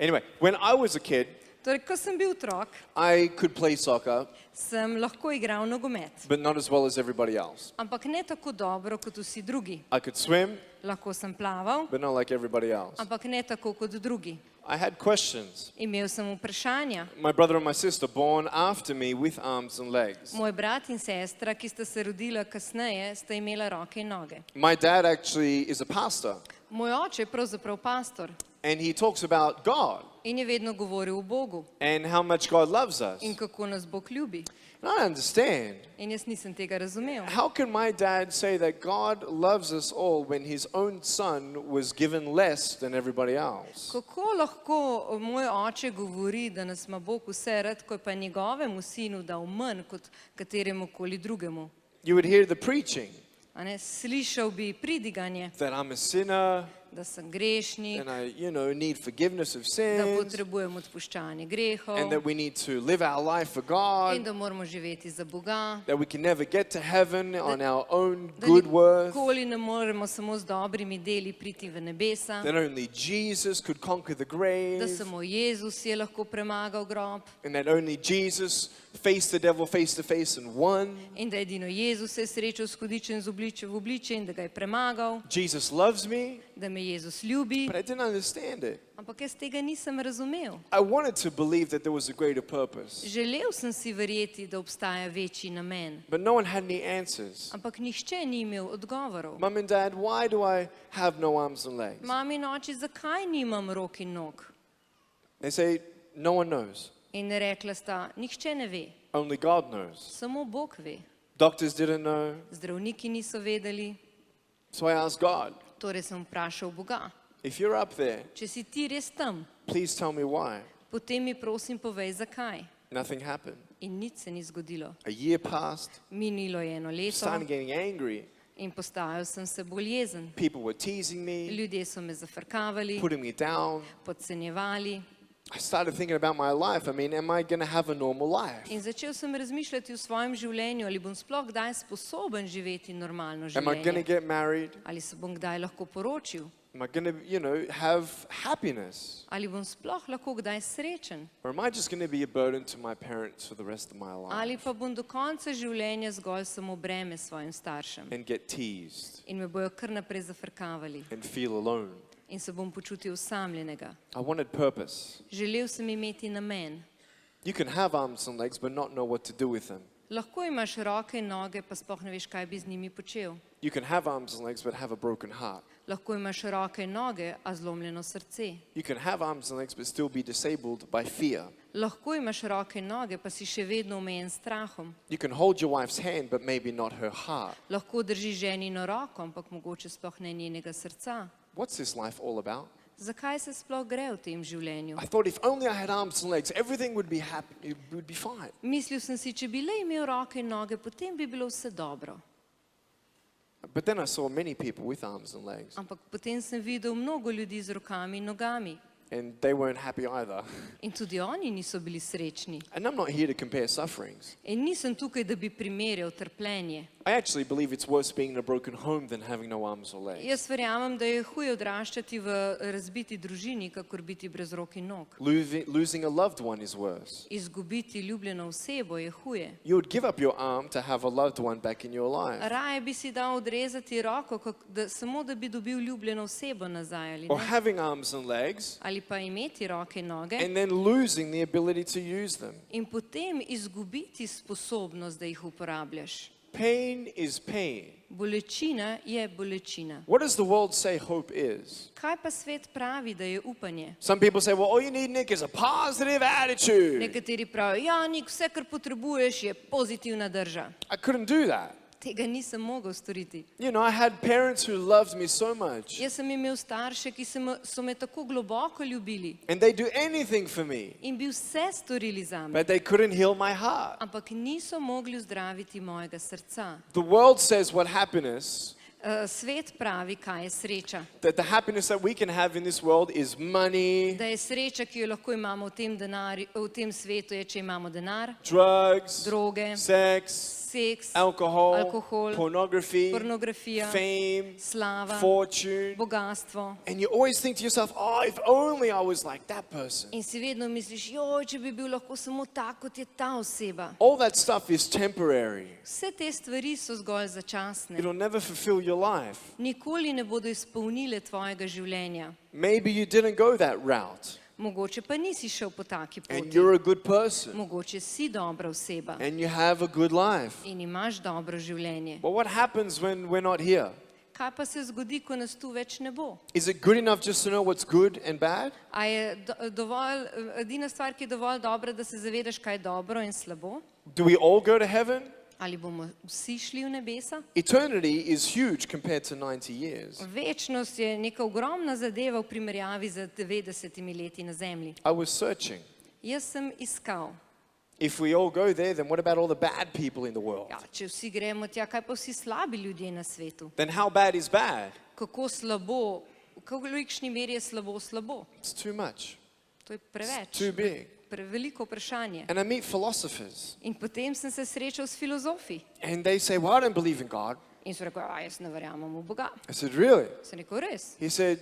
Anyway, when I was a kid, Torej, ko sem bil otrok, I could play soccer, sem lahko igral nogomet. but not as well as everybody else. Ampak ne tako dobro kot vsi drugi. I could swim, Lahko sem plaval, but not like everybody else. ampak ne tako kot drugi. I had questions. Imel sem vprašanja. My brother and my sister, born after me with arms and legs. Moj brat in sestra, ki sta se rodila kasneje, sta imela roke in noge. My dad actually is a pastor, Moj oče je pravzaprav pastor and he talks about God in je vedno govoril o Bogu and how much God loves us. in kako nas Bog ljubi. And I understand. In jaz nisem tega razumel. How can my dad say that God loves us all when his own son was given less than everybody else? Kako lahko moj oče govori, da nas ima Bog vse rad, ko je pa njegovemu sinu dal manj kot kateremu koli drugemu? You would hear the preaching A ne, slišal bi pridiganje, that I'm a sinner, da sem grešnik, and I, need forgiveness of da sins, potrebujem odpuščanje grehov and that we need to live our life for in God, da moramo živeti za Boga, that we can never get to heaven on our own da good worth, nikoli ne moremo samo z dobrimi deli priti v nebesa, that only Jesus could conquer the da grave, samo Jezus je lahko premagal grob and that only Jesus faced the devil face to face and won. in da edino Jezus se je srečal s hudičem z obličja v obličje in da ga je premagal, Jesus loves me, da me Jezus ljubi, but I didn't understand it. ampak jaz tega nisem razumel. I wanted to believe that there was a greater purpose, Želel sem si verjeti, da obstaja večji namen, but no one had any answers. ampak nihče ni imel odgovorov. Mom and Dad, why do I have no arms and legs? Mami in oči, zakaj nimam rok in nog? They say, no one knows. In rekla sta, nihče ne ve, Only God knows. samo Bog ve. Doctors didn't know, Zdravniki niso vedeli, so I asked God, torej sem vprašal Boga. if you're up there, Če si ti res tam, please tell me why. potem mi prosim povej, zakaj. Nothing happened. In nič se ni zgodilo. A year passed, Minilo je eno leto started getting angry. in postajal sem se bolj jezen. People were teasing me, Ljudje so me zafrkavali, putting me down. podcenjevali I started thinking about my life. I mean, am I going to have a normal life? in začel sem razmišljati o svojem življenju, ali bom sploh kdaj sposoben živeti normalno Am I going to življenje. get married? Ali se bom kdaj lahko poročil, Am I going to, have happiness? ali bom sploh lahko kdaj srečen, Or am I just going to be a burden to my parents for the rest of my ali life pa bom do konca življenja zgolj samo breme svojim staršem and get teased in me bojo kar naprej zafrkavali and feel alone? in se bom počutil osamljenega. I wanted purpose. Želel sem imeti namen. You can have arms and legs but not know what to do with them. Lahko imaš roke in noge, pa sploh ne veš, kaj bi z njimi počel. You can have arms and legs but have a broken heart. Lahko imaš roke in noge, a zlomljeno srce. You can have arms and legs but still be disabled by fear. Lahko imaš roke in noge, pa si še vedno omejen s strahom. You can hold your wife's hand but maybe not her heart. Lahko držiš ženino roko, ampak mogoče sploh ne njenega srca. What's this life all about? Zakaj se sploh gre v tem življenju? I thought if only I had arms and legs, everything would be happy, it would be fine. Mislil sem si, če bi le imel roke in noge, potem bi bilo vse dobro. But then I saw many people with arms and legs, Ampak potem sem videl mnogo ljudi z rokami in nogami. and they weren't happy either. In tudi oni niso bili srečni. And I'm not here to compare sufferings. In nisem tukaj, da bi primerjal trpljenje. I actually believe it's worse being in a broken home than having no arms or legs. Jaz verjamem, da je huje odraščati v razbiti družini, kakor biti brez rok in nog. Losing a loved one is worse. Izgubiti ljubljeno osebo je huje. You would give up your arm to have a loved one back in your life. Raje bi si dal odrezati roko, samo da bi dobil ljubljeno osebo nazaj, ali Or ne? having arms and legs Ali pa imeti roke in noge and then losing the ability to use them. in potem izgubiti sposobnost, da jih uporabljaš. Pain is pain. Bolečina je bolečina. What does the world say hope is? Kaj pa svet pravi, da je upanje? Some people say, well, all you need, Nick, is a positive attitude. Nekateri pravijo, ja, Nik, vse, kar potrebuješ, je pozitivna drža. I couldn't do that. Tega nisem mogel storiti. You know, I had parents who loved me so much, Jaz sem imel starše, ki so me tako globoko ljubili and they do anything for me, in bi vse storili za me, but they couldn't heal my heart. ampak niso mogli vzdraviti mojega srca. The world says what happiness, Svet pravi, kaj je sreča. that the happiness that we can have in this world is money, Da je sreča, ki jo lahko imamo v tem svetu, je, če imamo denar, drugs, droge, sex, seks, alcohol, alkohol, pornografija, fame, slava, fortune. bogatstvo. And you always think to yourself, oh, if only I was like that person. In si vedno misliš, joj, če bi bil lahko samo tak, kot je ta oseba. All that stuff is temporary. Vse te stvari so zgolj začasne. It'll never fulfill your life. Nikoli ne bodo izpolnile tvojega življenja. Maybe you didn't go that route, Mogoče pa nisi šel po taki and poti. you're a good person, Mogoče si dobra oseba and you have a good life. in imaš dobro življenje. But what happens when we're not here? Kaj pa se zgodi, ko nas tu več ne bo? Is it good enough just to know what's good and bad? A je dovolj, edina stvar, ki je dovolj dobra, da se zavedaš, kaj je dobro in slabo? Do we all go to heaven? Ali bomo vsi šli v nebesa? Eternity is huge compared to 90 years. Večnost je neka ogromna zadeva v primerjavi z 90 leti na zemlji. I was searching. Jaz sem iskal. If we all go there, then what about all the bad people in the world? Ja, če vsi gremo tja, kaj pa vsi slabi ljudje na svetu? Then how bad is bad? Kako slabo, kolikšni meri je slabo slabo? It's too much. To je It's preveč. too big. Preveliko vprašanje. And I meet philosophers, In potem sem se srečal s filozofi. and they say, well, I don't believe in God. In so rekel, jaz ne verjamem v Boga. I said, really? Sem rekel, res? He said,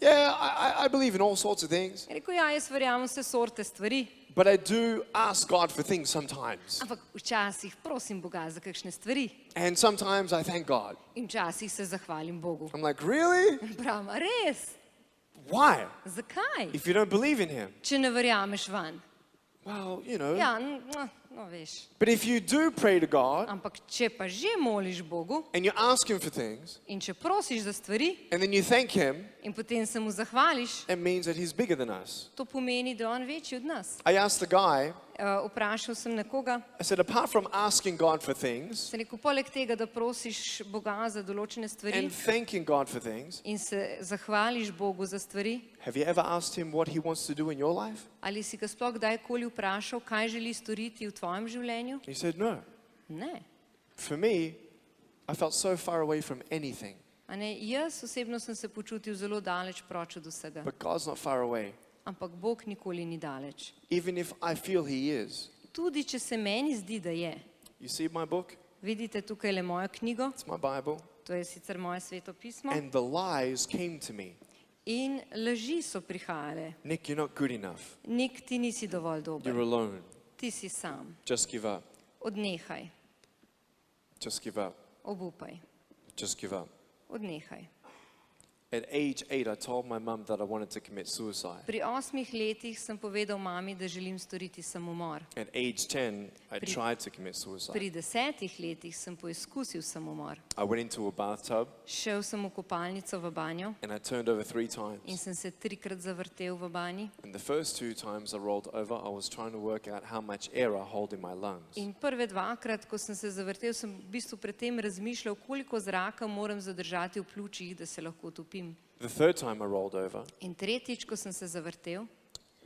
yeah, I believe in all sorts of things, Je rekel, jaz verjamem vse sorte stvari, but I do ask God for things sometimes. ampak včasih prosim Boga za kakšne stvari. And sometimes I thank God. In včasih se zahvalim Bogu. I'm like, really? Pravim, "A res? Why? Zakaj? If you don't believe in him? Če ne verjameš vanj." Well, you know. Ja, no veš. But if you do pray to God Ampak če pa že moliš Bogu and you ask him for things in če prosiš za stvari and then you thank him, in potem se mu zahvališ, it means that he's bigger than us. to pomeni, da je on večji od nas. I asked the guy, Vprašal sem nekoga, I said, apart from asking God for things sem rekel, poleg tega, da prosiš Boga za določene stvari and thanking God for things, in se zahvališ Bogu za stvari, have you ever asked him what he wants to do in your life? ali si ga sploh kdajkoli vprašal, kaj želi storiti v tvojem življenju? He said, no. Ne. For me, I felt so far away from anything. A ne, jaz osebno sem se počutil zelo daleč proč od vsega. But God's not far away. Ampak Bog nikoli ni daleč. Even if I feel he is. Tudi če se meni zdi, da je. You see my book? Vidite tukaj le mojo knjigo, It's my Bible. to je sicer moje sveto pismo. And the lies came to me. In laži so prihajale. Nick, you're not good enough. Nik, ti nisi dovolj dober. You're alone. Ti si sam. Just give up. Odnehaj. Just give up. Obupaj. Just give up. Odnehaj. At age 8, I told my mum that I wanted to commit suicide. Pri 8 letih sem povedal mami, da želim storiti samomor. At age 10, I tried to commit suicide. Pri 10 letih sem poizkusil samomor. I went into a bathtub Šel sem v kopalnico v banjo and I turned over 3 times. in sem se 3krat zavrtel v banji. And the first 2 times I rolled over, I was trying to work out how much air I hold in my lungs. In prve dvakrat, ko sem se zavrtel, sem v bistvu pred tem razmišljal, koliko zraka moram zadržati v pljučih, da se lahko utopim. The third time I rolled over, In tretjič, ko sem se zavrtel,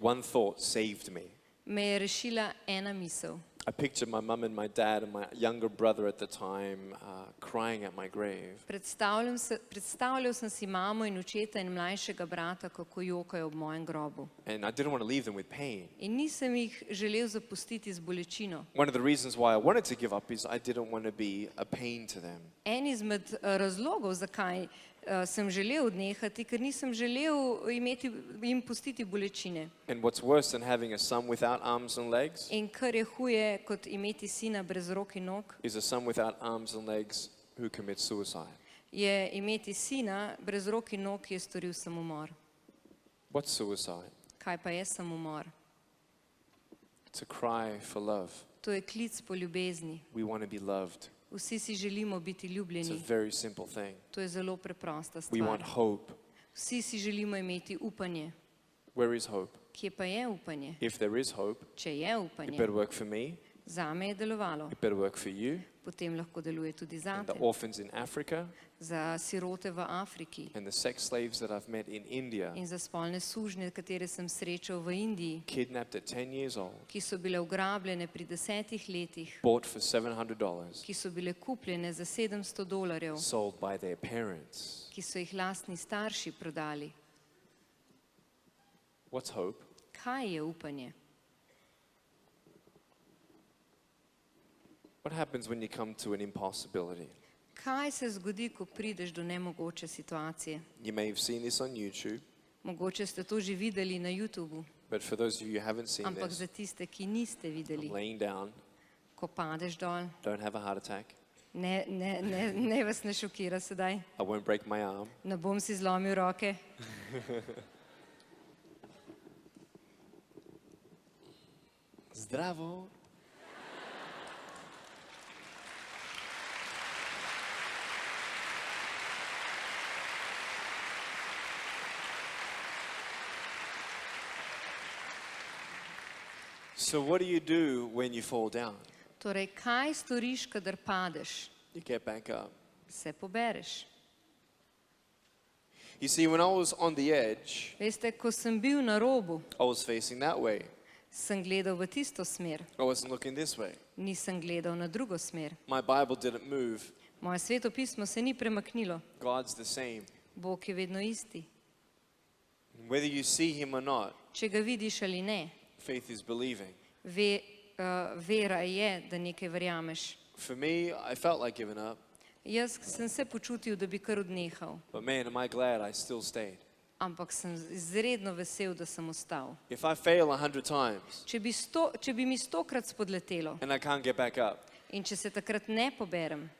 one thought saved me. me je rešila ena misel. I pictured my mum and my dad and my younger brother at the time crying at my grave. Predstavljal sem si mamo in očeta in mlajšega brata, kako jokajo ob mojem grobu. And I didn't want to leave them with pain. In nisem jih želel zapustiti z bolečino. One of the reasons why I wanted to give up is I didn't want to be a pain to them. En izmed razlogov, zakaj sem želel odnehati, ker nisem želel jim pustiti bolečine. And what's worse than having a son without arms and legs In kar je huje, kot imeti sina brez rok in nog, is a son without arms and legs who commits suicide. je imeti sina brez rok in nog, ki je storil samomor. What's suicide? Kaj pa je samomor? It's a cry for love. To je klic po ljubezni. We want to be loved. Vsi si želimo biti It's a ljubljeni. very simple thing. To je zelo preprosta We want stvar. hope. Vsi si želimo imeti upanje. Where is hope? Kje pa je upanje? If there is hope, Če je it upanje, better work for me, zame je delovalo. it better work for you, Potem lahko deluje tudi and zate. the orphans in Africa, Za sirote v Afriki and the sex slaves that I've met in India, in za spolne sužnje, katere sem srečal v Indiji, kidnapped at 10 years old, ki so bile ugrabljene pri 10 letih, bought for $700, ki so bile kupljene za $700, sold by their parents. ki so jih lastni starši prodali. What's hope? Kaj je upanje? What happens when you come to an impossibility? Kaj se zgodi, ko prideš do nemogoče situacije? You may have seen this on YouTube, Mogoče ste to že videli na YouTubu, but for those of you who haven't seen ampak this, za tiste, ki niste videli, I'm laying down, ko padeš dol, don't have a heart attack, ne vas ne šokira sedaj, I won't break my arm, ne bom si zlomil roke. Zdravo. So what do you do when you fall down? Torej, kaj storiš, kadar padeš? You get back up. Se pobereš. You see, when I was on the edge, Veste, ko sem bil na robu, I was facing that way. sem gledal v tisto smer, I wasn't looking this way. nisem gledal na drugo smer. My Bible didn't move. Moje sveto pismo se ni premaknilo. God's the same. Bog je vedno isti. Whether you see him or not, Če ga vidiš ali ne, faith is believing. vera je, da nekaj verjameš. For me, I felt like giving up, Jaz sem se počutil, da bi kar odnehal, but man, am I glad I still stayed. ampak sem izredno vesel, da sem ostal. If I fail 100 times Če bi mi 100-krat spodletelo and I can't get back up, in če se takrat ne poberem,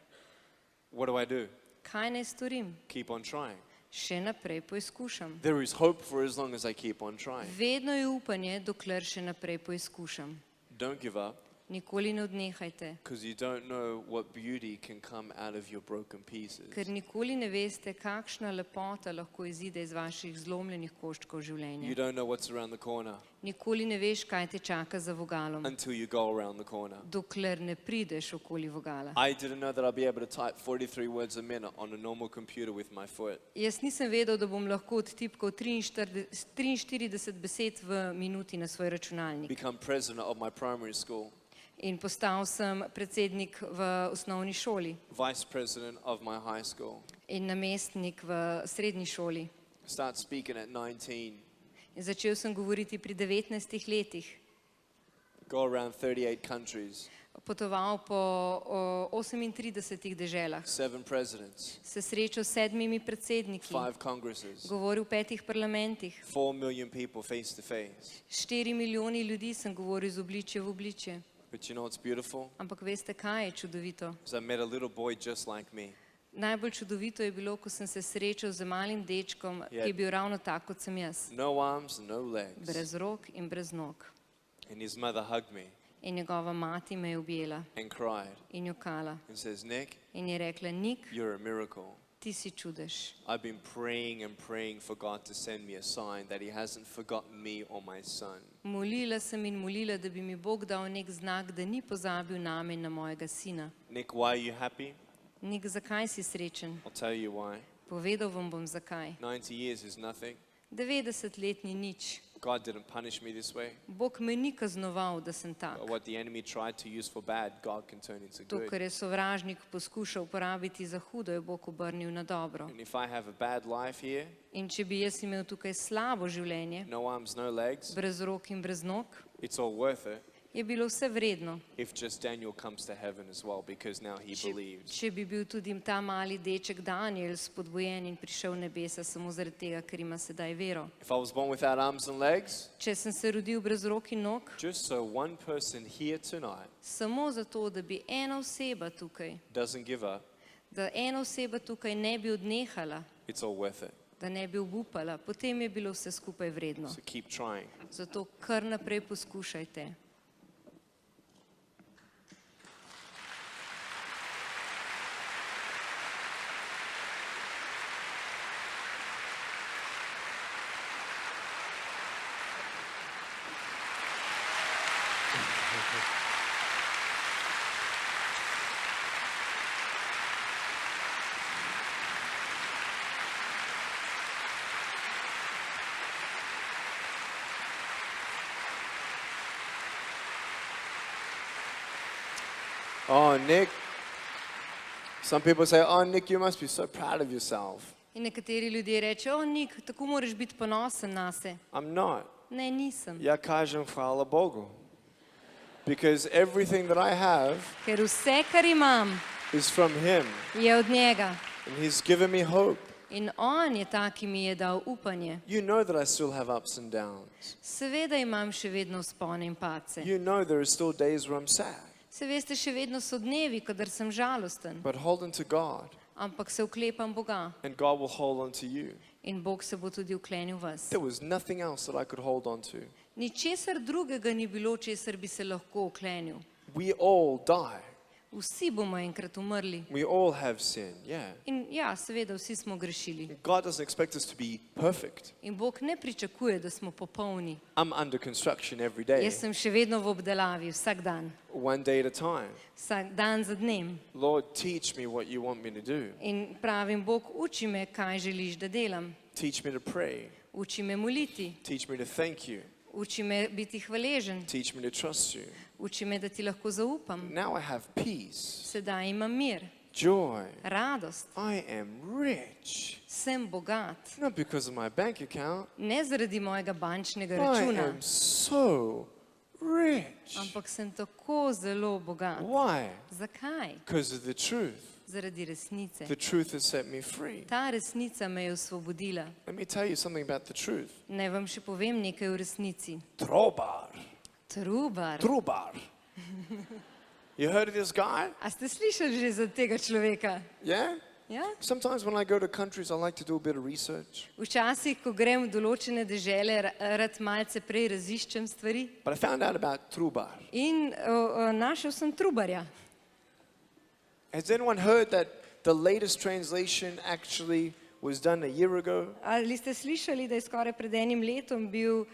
what do I do? kaj naj storim? Keep on trying. Še naprej poizkušam. There is hope for as long as I keep on trying. Vedno je upanje, dokler še naprej poizkušam. Don't give up, Nikoli ne odnehajte, because you don't know what beauty can come out of your broken pieces. ker nikoli ne veste, kakšna lepota lahko izide iz vaših zlomljenih koščkov You življenja. don't know what's around the corner Nikoli ne veš, kaj te čaka za vogalom, until you go around the corner. dokler ne prideš okoli vogala. I didn't know that I'd be able to type 43 words a minute on a normal computer with my foot. Jaz nisem vedel, da bom lahko odtipkal 43 besed v minuti na svoj računalnik. Become president of my primary school, In postal sem predsednik v osnovni šoli vice president of my high school. in namestnik v srednji šoli. Start speaking at 19, In začel sem govoriti pri 19 letih. go around 38 countries, Potoval po 38 deželah. 7 presidents, Se srečal s 7 predsedniki. 5 congresses, Govoril v 5 parlamentih. 4 million people face to face. 4 milijoni ljudi sem govoril z obličja v obličje. But you know what's beautiful? Ampak veste, kaj je čudovito? Is I met a little boy just like me. Najbolj čudovito je bilo, ko sem se srečal z malim dečkom, ki je bil ravno tak, kot sem jaz. No arms, no legs. Brez rok in brez nog. And his mother hugged me In njegova mati me je objela and cried in jokala. and says, Nick, In je rekla, Nik, you're a miracle. ti si čudež. I've been praying and praying for God to send me a sign that he hasn't forgotten me or my son. Molila sem in molila, da bi mi Bog dal nek znak, da ni pozabil name in na mojega sina. Nick, why are you happy? Nik, zakaj si srečen? I'll tell you why. Povedal vam bom zakaj. 90 years is nothing. 90 let ni nič. God didn't punish me this way. Bog me ni kaznoval, da sem tak. But what the enemy tried to use for bad, God can turn into To, good. kar je sovražnik poskušal uporabiti za hudo, je Bog obrnil na dobro. And if I have a bad life here, In če bi jaz imel tukaj slabo življenje, no arms, no legs, brez rok in brez nog, it's all worth it je bilo vse vredno. if just Daniel comes to heaven as well, because now he believes. Če bi bil tudi ta mali deček Daniel spodbujen in prišel v nebesa samo zaradi tega, ker ima sedaj vero. If I was born without arms and legs, Če sem se rodil brez rok in nog, just so one person here tonight samo zato, da bi ena oseba tukaj, doesn't give up, da ena oseba tukaj ne bi odnehala, it's all worth it. da ne bi obupala, potem je bilo vse skupaj vredno. So keep trying. Zato kar naprej poskušajte. Oh, Nick. Some people say, oh, Nick, you must be so proud of yourself. In nekateri ljudje rečejo, o Nik, tako moraš biti ponosen nase. I'm not. Ne, nisem. Ja kažem hvala Bogu. Because everything that I have Ker vse, kar imam, is from him. je od njega. And he's given me hope. In on je ta, ki mi je dal upanje. You know that I still have ups and downs. Seveda imam še vedno vzpone in padce. You know there are still days where I'm sad. Se veste, še vedno so dnevi, kadar sem žalosten. But hold on to God. Ampak se vklepam Boga. And God will hold on to you. In Bog se bo tudi vklenil vas. There was nothing else that I could hold on to. Ničesar drugega ni bilo, česar bi se lahko vklenil. We all die. Vsi bomo enkrat umrli. We all have sin, yeah. In ja, seveda, vsi smo grešili. God doesn't expect us to be perfect. In Bog ne pričakuje, da smo popolni. I'm under construction every day. Jaz sem še vedno v obdelavi, vsak dan. One day at a time. Vsak dan za dnem. Lord, teach me what you want me to do. In pravim, Bog, uči me, kaj želiš, da delam. Teach me to pray. Uči me moliti. Teach me to thank you. Uči me biti hvaležen. Teach me to trust you. Uči me, da ti lahko zaupam. Now I have peace. Sedaj imam mir. joy. radost. I am rich. Sem bogat. Not because of my bank account. Ne zaradi mojega bančnega I računa, am so rich. ampak sem tako zelo bogat. Why? Zakaj? Because of the truth. Zaradi resnice. The truth has set me free. Ta resnica me je osvobodila. Let me tell you something about the truth. Naj vam še povem nekaj o resnici. Trobar. Trubar. Trubar. You heard of this guy? A ste slišali že za tega človeka? Yeah? Ja? Sometimes when I go to countries, I like to do a bit of research. Včasih, ko grem v določene dežele, rad malce prej raziščem stvari. But I found out about Trubar. In našel sem Trubarja. Has anyone heard that the latest translation actually was done a year ago? Ali ste slišali, da je skoraj pred enim letom bil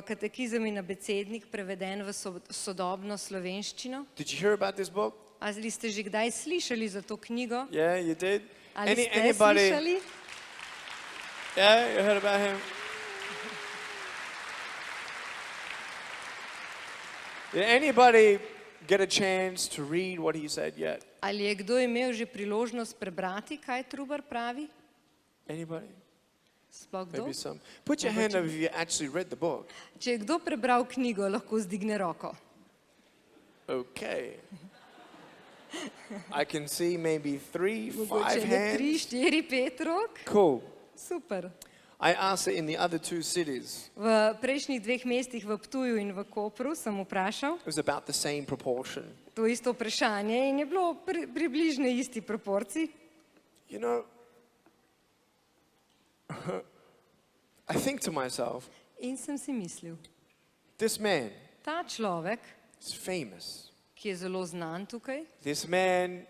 katekizem in abecednik preveden v sodobno slovenščino? Did you hear about this book? Ali ste že kdaj slišali za to knjigo? Yeah, you did? Ali ste Anybody? slišali? Yeah, you heard about him? Did anybody get a chance to read what he said yet? Ali je kdo imel že priložnost prebrati, kaj Trubar pravi? Anybody? Sploh kdo? Maybe some. Put your hand up if you actually read the book. Če je kdo prebral knjigo, lahko zdigne roko. Okay. I can see maybe 3, 5 Mogoče ne 3, hands. 4, 5 rok. Cool. Super. I asked it in the other 2 cities. V prejšnjih 2 mestih, v Ptuju in v Kopru, sem vprašal It was about the same proportion. to isto vprašanje in je bilo približno isti proporciji. You know, I think to myself, In sem si mislil, this man ta človek, is famous. ki je zelo znan tukaj, This man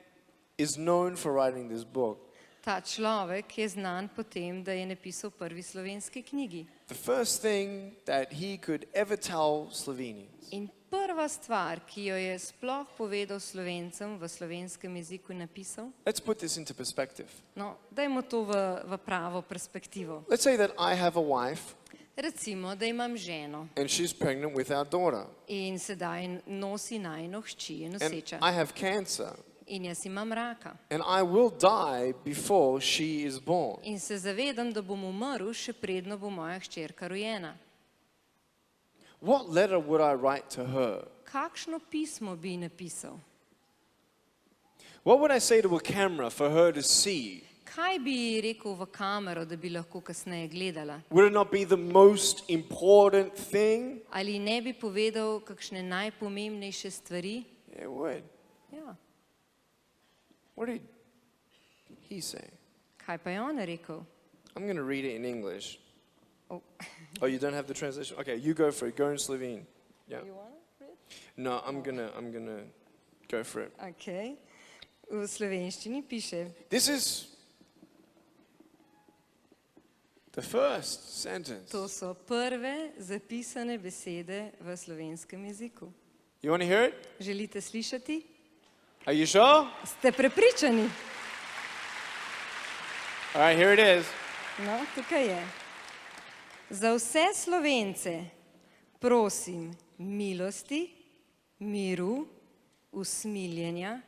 is known for writing this book. ta človek je znan po tem, da je napisal prvi slovenski knjigi. The first thing that he could ever tell Slovenians In prva stvar, ki jo je sploh povedal Slovencem v slovenskem jeziku napisal, let's put this into perspective. no, dajmo to v pravo perspektivo. Let's say that I have a wife Recimo, da imam ženo and she's pregnant with our daughter. in sedaj nosi najino hči, je And noseča. I have cancer In jaz imam raka. and I will die before she is born. In se zavedam, da bom umrl, še predno bo moja hčerka rojena. What letter would I write to her? Kakšno pismo bi napisal? What would I say to a camera for her to see? Kaj bi ji rekel v kamero, da bi lahko kasneje gledala? Would it not be the most important thing? Ali ne bi povedal kakšne najpomembnejše stvari? Yeah, it would. Ja. What did he say? Kaj pa je on rekel? I'm going to read it in English. Oh. Oh, you don't have the translation? Okay, you go for it. Go in Slovene. Yeah. You wanna read? No, I'm gonna go for it. Okay. V slovenščini piše, This is the first sentence. to so prve zapisane besede v slovenskem jeziku. You want to hear it? Želite slišati? Are you sure? Ste prepričani? All right, here it is. No, tukaj je. Za vse Slovence prosim milosti, miru, usmiljenja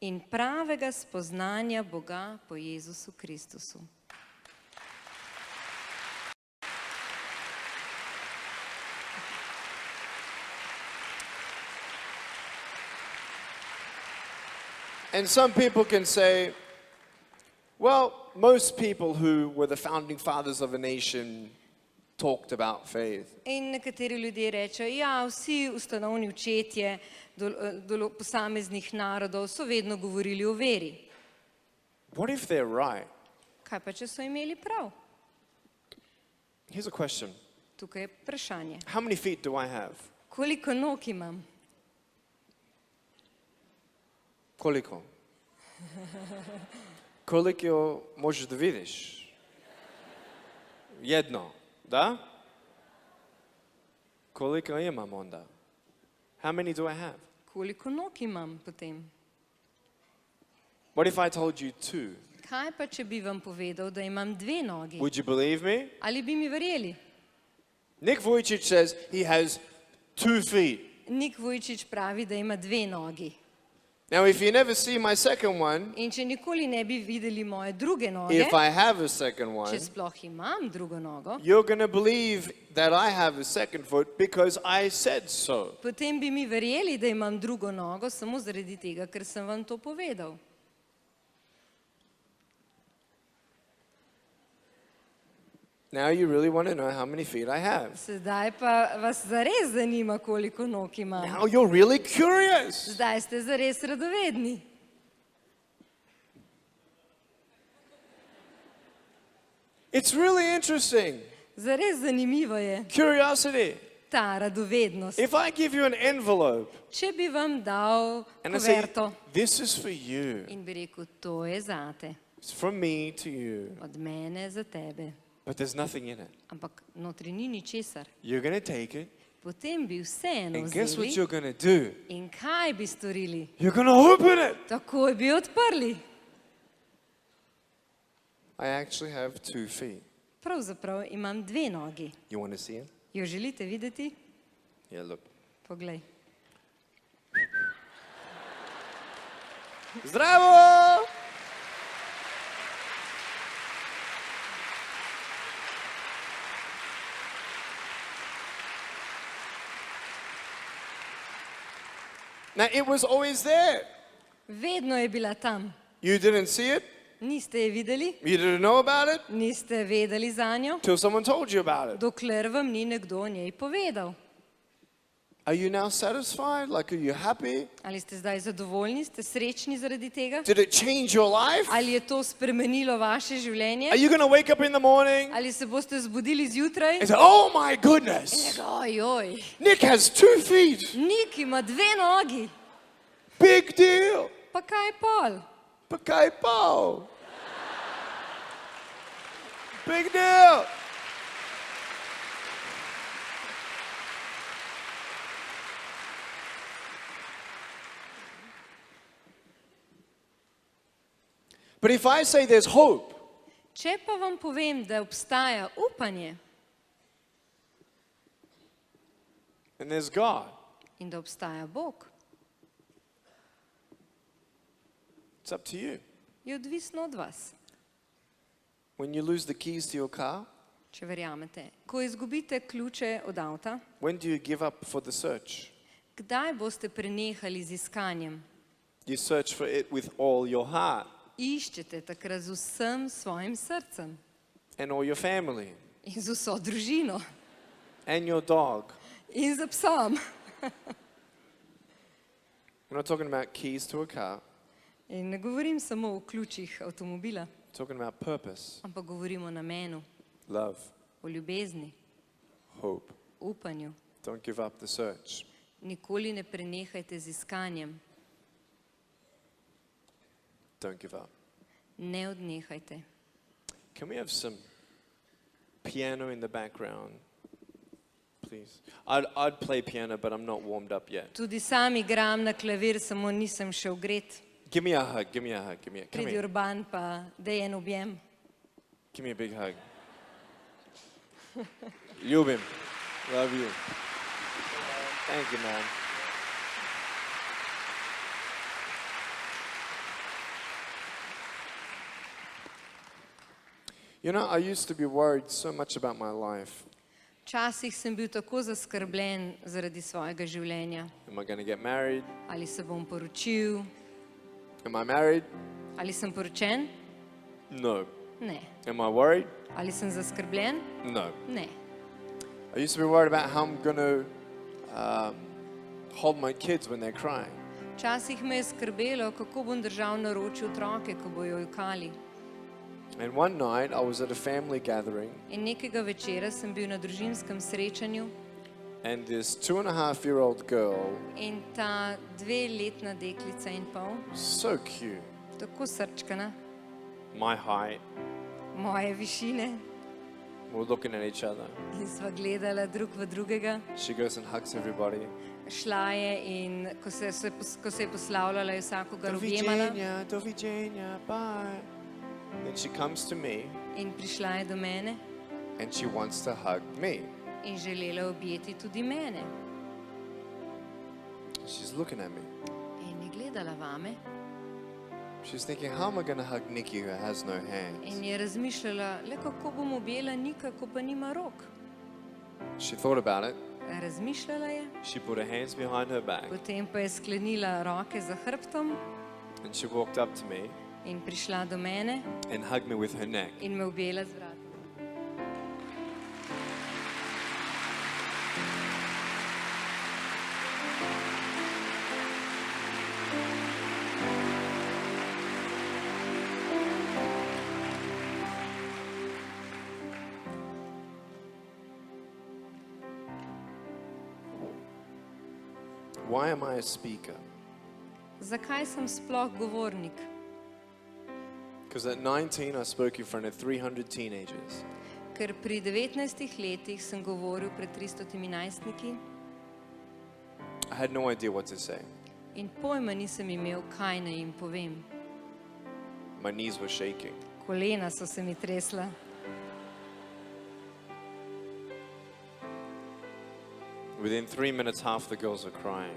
in pravega spoznanja Boga po Jezusu Kristusu. And some people can say, well, most people who were the founding fathers of a nation talked about faith. In nekateri ljudje rečejo, ja, vsi ustanovni očetje posameznih narodov so vedno govorili o veri. What if they're right? Kaj pa, če so imeli prav? Here's a question. Tukaj je vprašanje. How many feet do I have? Koliko nog imam? Koliko? Koliko možeš da vidiš? Jedno, da? Koliko imam onda? How many do I have? Koliko nog imam potem? What if I told you 2? Kaj pa, če bi vam povedal, da imam 2 nogi? Would you believe me? Ali bi mi verjeli? Nicka Vujicic says he has 2 feet. Nicka Vujicic pravi, da ima 2 nogi. Now, if you never see my second one, In če nikoli ne bi videli moje druge noge, if I have a second one, če sploh imam drugo nogo, you're going to believe that I have a second foot because I said so. potem bi mi verjeli, da imam drugo nogo samo zaradi tega, ker sem vam to povedal. Now you really want to know how many feet I have. Sedaj pa vas zares zanima, koliko nog imam. Now you're really curious. Zdaj ste zares radovedni. It's really interesting. Zares zanimivo je Curiosity. ta radovednost. If I give you an envelope Če bi vam dal and I say, kuverto this is for you, in bi rekel, to je zate, it's from me to you, od mene za tebe, but there's nothing in it. ampak notri ni ničesar, You're going to take it, potem bi vseeno and guess what vzeli you're going to do? in kaj bi storili? You're going to open it. Takoj bi odprli. I actually have 2 feet. Pravzaprav imam dve nogi. You want to see it? Jo želite videti? Yeah, look. Poglej. Zdravo! Now, it was always there. Vedno je bila tam. You didn't see it. Niste je videli? You didn't know about it Niste vedeli za njo? till someone told you about it. Dokler vam ni nekdo o njej povedal. Are you now satisfied? Like, are you happy? Ali ste zdaj zadovoljni? Ste srečni zaradi tega? Did it change your life? Ali je to spremenilo vaše življenje? Are you going to wake up in the morning Ali se boste zbudili zjutraj? and say, oh my goodness, Ojoj, Nick has 2 feet. Nik ima dve nogi. Big deal. Pa kaj pol? Pa kaj pol? Big deal. But if I say there's hope, Če pa vam povem, da obstaja upanje and there's God, in da obstaja Bog, it's up to you. je odvisno od vas. When you lose the keys to your car, Če verjamete, ko izgubite ključe od avta, when do you give up for the search? kdaj boste prenehali z iskanjem? You search for it with all your heart Iščete takrat z vsem svojim srcem and all your family in z vso družino and your dog. in z psom. We're not talking about keys to a car, In ne govorim samo o ključih avtomobila, we're talking about purpose, ampak govorim o namenu, love, o ljubezni, hope. upanju. Don't give up the search. Nikoli ne prenehajte z iskanjem. Don't give up. Ne odnehajte. Can we have some piano in the background, please? I'd play piano, but I'm not warmed up yet. Tudi sam igram na klavir, samo nisem še ogret. Give me a hug, give me a hug, come Pridi here. Urban pa dej en objem. Give me a big hug. Ljubim. Love you. Thank you, man. You know, I used to be worried so much about my life. Včasih sem bil tako zaskrbljen zaradi svojega življenja. Am I going to get married? Ali se bom poročil? Am I married? Ali sem poročen? No. Ne. Am I worried? Ali sem zaskrbljen? No. Ne. I used to be worried about how I'm going to hold my kids when they're crying. Včasih me je skrbelo, kako bom držal na roči otroke, ko bojo jokali. And one night I was at a family gathering In nekega večera sem bil na družinskem srečanju and this 2.5-year-old girl, in ta 2-letna deklica in pol, so cute, tako srčkana, my height, moje višine, we were looking at each other. in sva gledala drug v drugega. She goes and hugs everybody. Šla je in ko se je poslavljala, je vsakogar objemala Do viđenja, bye. Then she comes to me in prišla je do mene and she wants to hug me. in želela objeti tudi mene. She's looking at me. In je gledala vame She's thinking, how am I going to hug Nicki who has no hands? in je razmišljala, le kako bom objela Nika, ko pa nima rok. She thought about it. Razmišljala je, She put her hands behind her back potem pa je sklenila roke za hrbtom and she walked up to me in prišla do mene and hugged me with her neck. in me objela z vratom. Why am I a speaker? Zakaj sem sploh govornik? Because at 19 I spoke in front of 300 teenagers. Ker pri 19 letih sem govoril pred 300 najstniki I had no idea what to say. in pojma nisem imel, kaj naj jim povem. My knees were shaking. Kolena so se mi tresla. Within 3 minutes, half the girls were crying.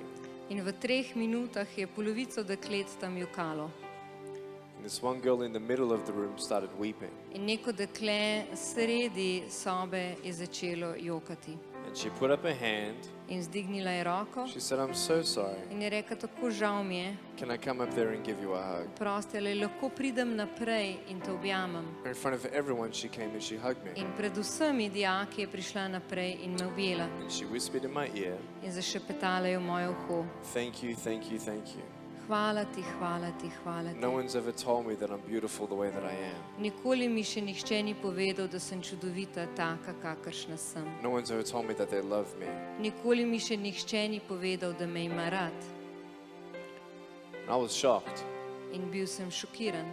In v 3 minutah je polovico deklet tam jokalo. And this one girl in the middle of the room started weeping. In neko dekle sredi sobe je začelo jokati. And she put up her hand. In zdignila je roko She said, I'm so sorry. in je rekla, tako žal mi je. Can I come up there and give you a hug? Prosti, ali lahko pridem naprej in te objamem. In front of everyone, she came and she hugged me. In pred vsemi dijaki je prišla naprej in me objela. And she whispered in my ear, In zašepetala je v moje uho. thank you, thank you, thank you. Hvala ti, hvala ti, hvala ti. No one's ever told me that I'm beautiful the way that I am. Nikoli mi še nihče ni povedal, da sem čudovita taka, kakršna sem. No one's ever told me that they love me. Nikoli mi še nihče ni povedal, da me ima rad. And I was shocked In bil sem šokiran.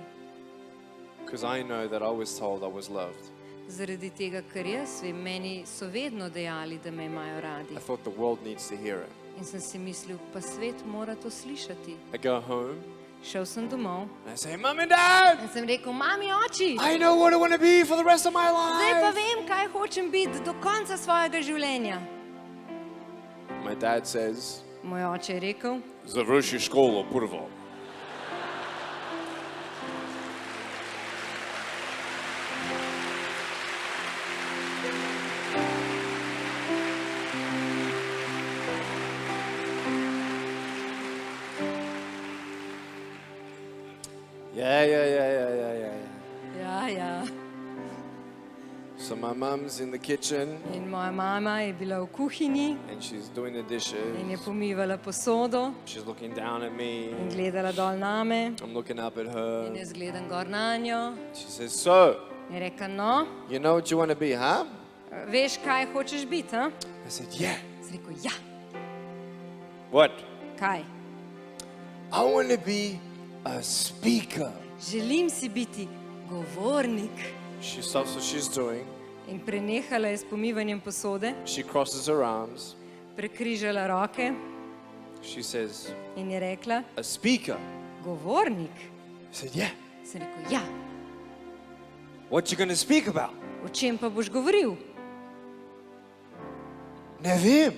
because I know that I was told I was loved. Zaradi tega, ker jaz vem, meni so vedno dejali, da me imajo radi. I thought the world needs to hear it. In sem si mislil, pa svet mora to slišati. I go home Šel sem domov and I say, Mom and Dad, in sem rekel, mami, oči, I know what I want to be for the rest of my zdaj pa life. vem, kaj hočem biti do konca svojega življenja. My dad says, Moj oče je rekel, završi školo prvo. Yeah. ja, ja. So my mom's in the kitchen In moja mama je bila v kuhinji and she's doing the dishes. in je pomivala posodo She's looking down at me. in gledala dol name I'm looking up at in her. jaz gledam gor na njo. She says, so, In je rekla, no, you know what you want to be, huh? veš, kaj hočeš biti, ha? I said, yeah. Sem rekel, ja, What? kaj? I want to be a speaker. Želim si biti govornik. She stops what she's doing. In prenehala je s pomivanjem posode, She crosses her arms. prekrižala roke She says, in je rekla, a speaker. govornik. I said, yeah. Sem rekel, ja, What you going to speak about? o čem pa boš govoril? Ne vem.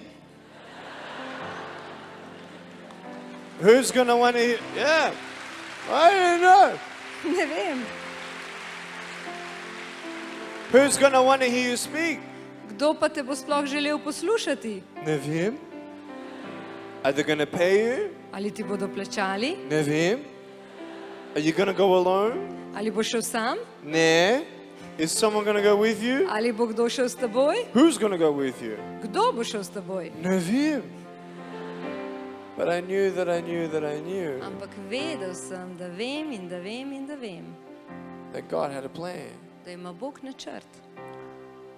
Who's going to want to hear? Yeah. I don't know. Ne vem. Who's going to want to hear you speak? Kdo pa te bo sploh želel poslušati? Ne vem. Are they going to pay you? Ali ti bodo plačali? Ne vem. Are you going to go alone? Ali boš šel sam? Ne. Is someone going to go with you? Ali bo kdo šel s teboj? Who's going to go with you? Kdo bo šel s teboj? Ne vem. But I knew that I knew that I knew Ampak vedel sem, da vem in da vem in da vem, that God had a plan. da ima Bog načrt.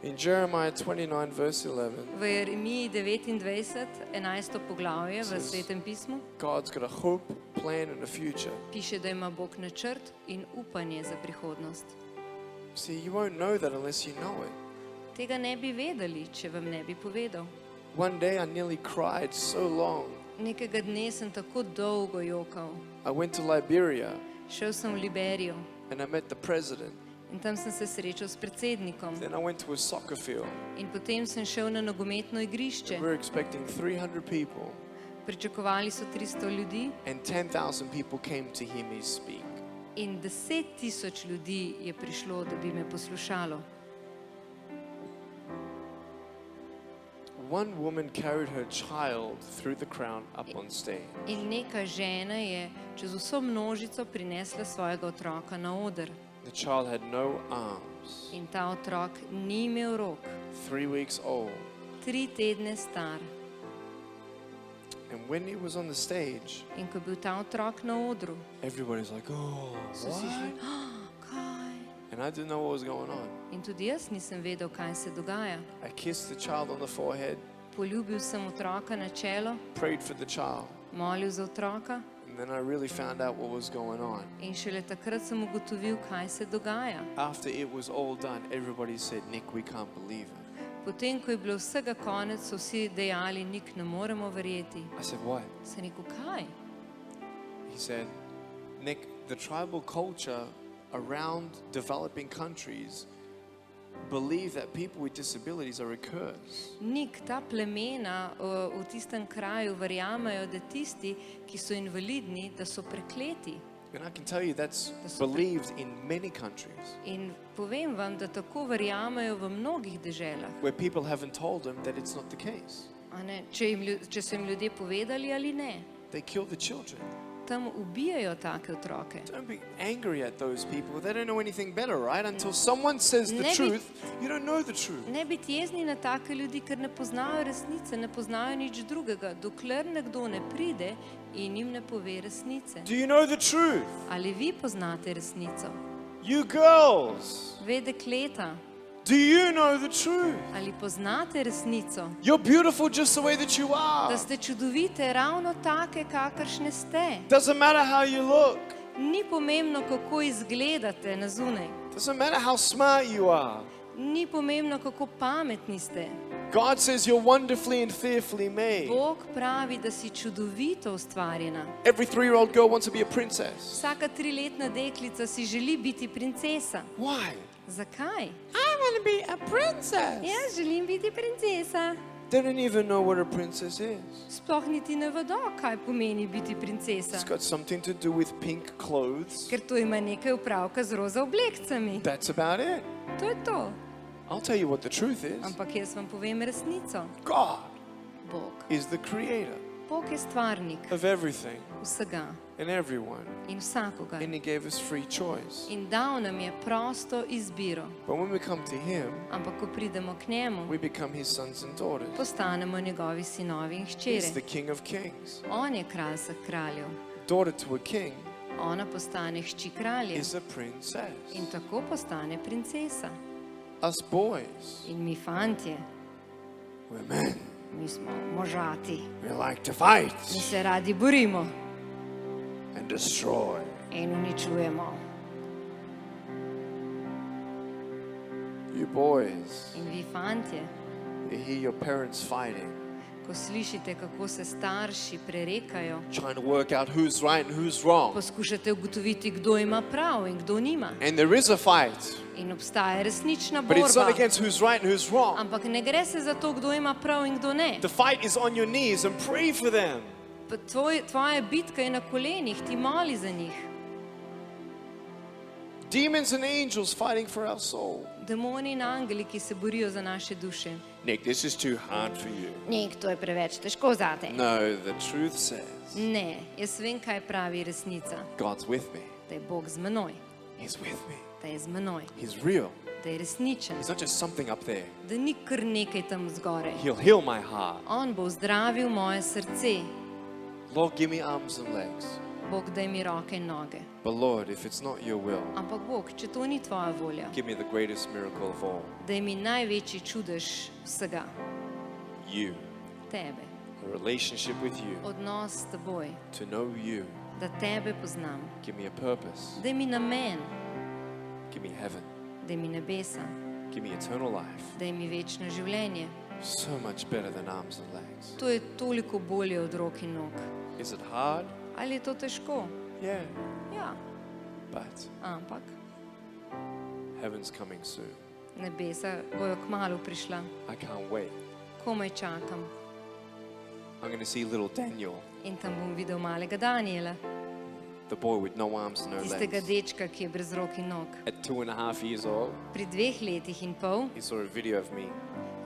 In Jeremiah 29 verse 11, V Jeremiji 29, 11. poglavje v Svetem pismu God's got a hope, plan and a future. piše, da ima Bog načrt in upanje za prihodnost. See, you won't know that unless you know it. Tega ne bi vedeli, če vam ne bi povedal. One day I nearly cried so long. Nekega dne sem tako dolgo jokal. I went to Liberia Šel sem v Liberijo and I met the president. in tam sem se srečal s predsednikom. Then I went to a soccer field. In potem sem šel na nogometno igrišče. We were expecting 300 people. Pričakovali so 300 ljudi and 10,000 people came to hear me speak. in 10,000 ljudi je prišlo, da bi me poslušalo. One woman carried her child through the crowd up on stage. In neka žena je čez vso množico prinesla svojega otroka na oder. The child had no arms, In ta otrok ni imel rok, 3 weeks old. 3 tedne star. And when he was on the stage, In ko je bil ta otrok na odru, everybody's like, oh, so si šli, what? kaj? And I didn't know what was going on. In tudi jaz nisem vedel, kaj se dogaja. I kissed the child on the forehead, Poljubil sem otroka na čelo, prayed for the child, molil za otroka and then I really found out what was going on. in šele takrat sem ugotovil, kaj se dogaja. After it was all done, everybody said, Nick, we can't believe it. Potem, ko je bilo vsega konec, so vsi dejali, Nik, ne moremo verjeti. I said, why? Sem rekel, kaj? He said, Nick, the tribal culture around developing countries believe that people with disabilities are a curse. Nik, ta plemena v tistem kraju verjamejo, da tisti, ki so invalidni, da so prekleti. And I can tell you that's believed in many countries In povem vam, da tako verjamejo v mnogih deželah. where people haven't told them that it's not the case. A ne, če so jim ljudje povedali ali ne, They kill the children. tam ubijajo take otroke. Don't be angry at those people. They don't know anything better, right? Until someone says the Ne bi- truth, you don't know the truth. Ne biti jezni na take ljudi, ker ne poznajo resnice, ne poznajo nič drugega, dokler nekdo ne pride in jim ne pove resnice. Do you know the truth? Ali vi poznate resnico? You girls, Ve dekleta, do you know the truth? ali poznate resnico? You're beautiful just the way that you are. Da ste čudovite ravno take, kakršne ste. Doesn't matter how you look. Ni pomembno, kako izgledate na zunaj. Doesn't matter how smart you are. Ni pomembno, kako pametni ste. God says you're wonderfully and fearfully made. Bog pravi, da si čudovito ustvarjena. Every 3-year-old girl wants to be a princess. Vsaka 3-letna deklica si želi biti princesa. Why? Zakaj? I want to be a princess. Jaz želim biti princesa. They don't even know what a princess is. Sploh niti ne vedo, kaj pomeni biti princesa. It's got something to do with pink clothes. Ker to ima nekaj opravka z roza oblekcami. That's about it. To je to. I'll tell you what the truth is. Ampak jaz vam povem resnico. God Bog. is the creator Bog je stvarnik of everything vsega and everyone. in vsakogar. And he gave us free choice. In dal nam je prosto izbiro. But when we come to him, Ampak ko pridemo k njemu, we become his sons and daughters. postanemo njegovi sinovi in He's hčere. the king of kings. On je kralj vseh kraljev. Daughter to a king Ona postane hči kralja is a princess. in tako postane princesa. Us boys, In mi fantje, we're men. mi smo možati. We like to fight Mi se radi borimo and destroy. in uničujemo. You boys, In vi fantje, you hear your parents fighting, ko slišite, kako se starši prerekajo, trying to work out who's right and who's wrong. poskušate ugotoviti, kdo ima prav in kdo nima. And there is a fight, In obstaja resnična but it's not borba. against who's right and who's wrong. Ampak ne gre se za to, kdo ima prav in kdo ne. The fight is on your knees and pray for them. Pa tvoja bitka je na kolenih, ti moli za njih. Demons and angels fighting for our soul. Demoni in angeli, ki se borijo za naše duše. Nick, this is too hard for you. Nik, to je preveč težko zate. No, the truth says Ne, jaz vem, kaj pravi resnica. God's with me. Da je Bog z menoj, He's with me. da je z menoj, He's real. da je resničen, He's not just something up there. da ni kar nekaj tam zgoraj. He'll heal my heart. On bo zdravil moje srce. Lord, give me arms and legs. Bog, daj mi roke in noge. But Lord, if it's not your will, Ampak Bog, če to ni tvoja volja, give me the greatest miracle of all. daj mi največji čudež vsega, You. tebe. A relationship with you. Odnos s teboj, To know you. da tebe poznam. Give me a purpose. Daj mi namen, Give me heaven. daj mi nebesa, Give me eternal life. daj mi večno življenje. So much better than arms and legs. To je toliko bolje od rok in nog. Is it hard? Ali je to težko? Yeah. Ja, But ampak heaven's coming soon. nebesa bojo kmalu prišla. I can't wait. Komaj čakam. I'm going to see little Daniel, in tam bom videl malega Daniela, the boy with no arms and no tistega legs. dečka, ki je brez rok in nog. At 2.5 years old, Pri 2 letih in pol he saw a video of me.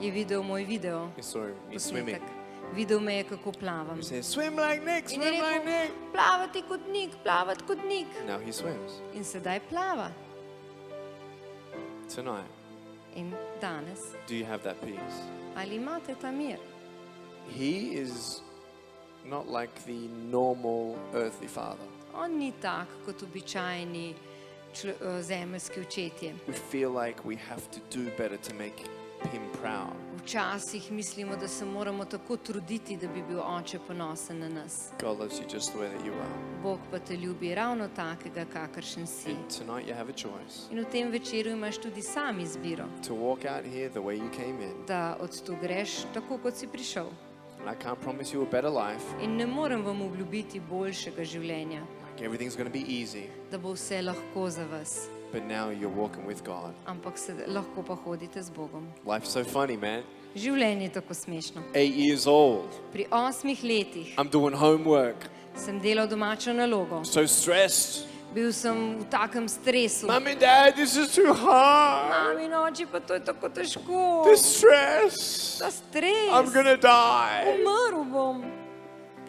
je videl moj video, He saw me swimming. posnetek. Videl me je, kako plavam. He said, swim like Nick, In je swim like rekel, Nick. plavati kot Nik, plavati kot Nik. Now he swims. In sedaj plava. Tonight, In danes, do you have that peace? ali imate ta mir? He is not like the normal earthly father. On ni tak kot običajni zemeljski očetje. We feel like we have to do better to make him proud. Včasih mislimo, da se moramo tako truditi, da bi bil oče ponosen na nas. God loves you just the way that you are. Bog pa te ljubi ravno takega, kakršen si. And tonight you have a choice In v tem večeru imaš tudi sam izbiro, to walk out here the way you came in. da od tu greš tako, kot si prišel. And I can't promise you a better life. In ne morem vam obljubiti boljšega življenja, Like everything's going to be easy. da bo vse lahko za vas. But now you're walking with God. Ampak lahko pa hodite z Bogom. Life's so funny, man. Življenje je tako smešno. 8 years old. Pri 8 letih I'm doing homework. sem delal domačo nalogo. So stressed. Bil sem v takem stresu. Mom and Dad, this is too hard. Mami, oči, pa to je tako težko. The stress. Ta stres. I'm gonna die. Umrl bom.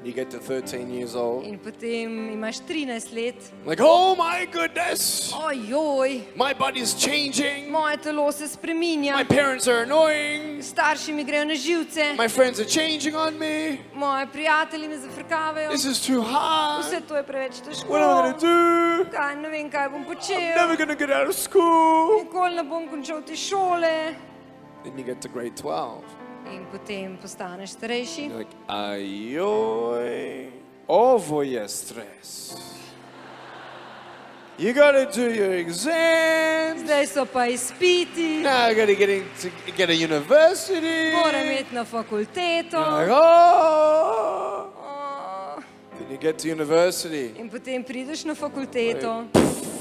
You get to 13 years old. In potem imaš 13 let. Like, oh my goodness. Ojoj, My body's changing. moje telo se spreminja. My parents are annoying. Starši mi grejo na živce. My friends are changing on me. Moji prijatelji me zafrkavajo. This is too hard. Vse to je preveč težko. What am I gonna do? Kaj, ne vem, kaj bom I'm počel. never gonna get out of school. Nikoli ne bom končal te šole. Then you get to grade 12. In potem postaneš starejši. You're like, ajoj, ovo je stres. You gotta do your exams. Zdaj so pa izpiti. Now I gotta get a university. Moram iti na fakulteto. Like, oh. Then you get to university. In potem prideš na fakulteto.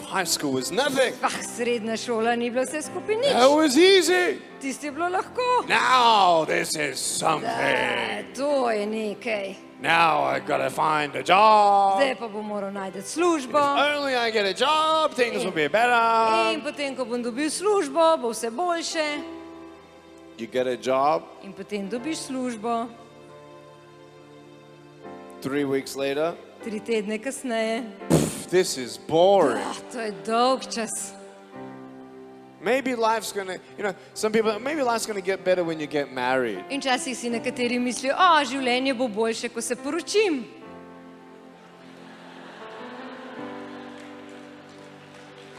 High school was nothing. Srednja šola ni bila vse skupaj nič. That was easy. Tisti je bilo lahko. Now this is something. To je nekaj. Now I gotta find a job. Zdaj pa bom moral najti službo. Only I get a job, things will be better. In potem, ko bom dobil službo, bo vse boljše. You get a job. In potem dobiš službo. 3 weeks later. 3 tedne kasneje. This is boring. To je dolg čas. Maybe life's gonna, some people, maybe life's gonna get better when you get married. In včasih si nekateri mislijo, življenje bo boljše, ko se poročim.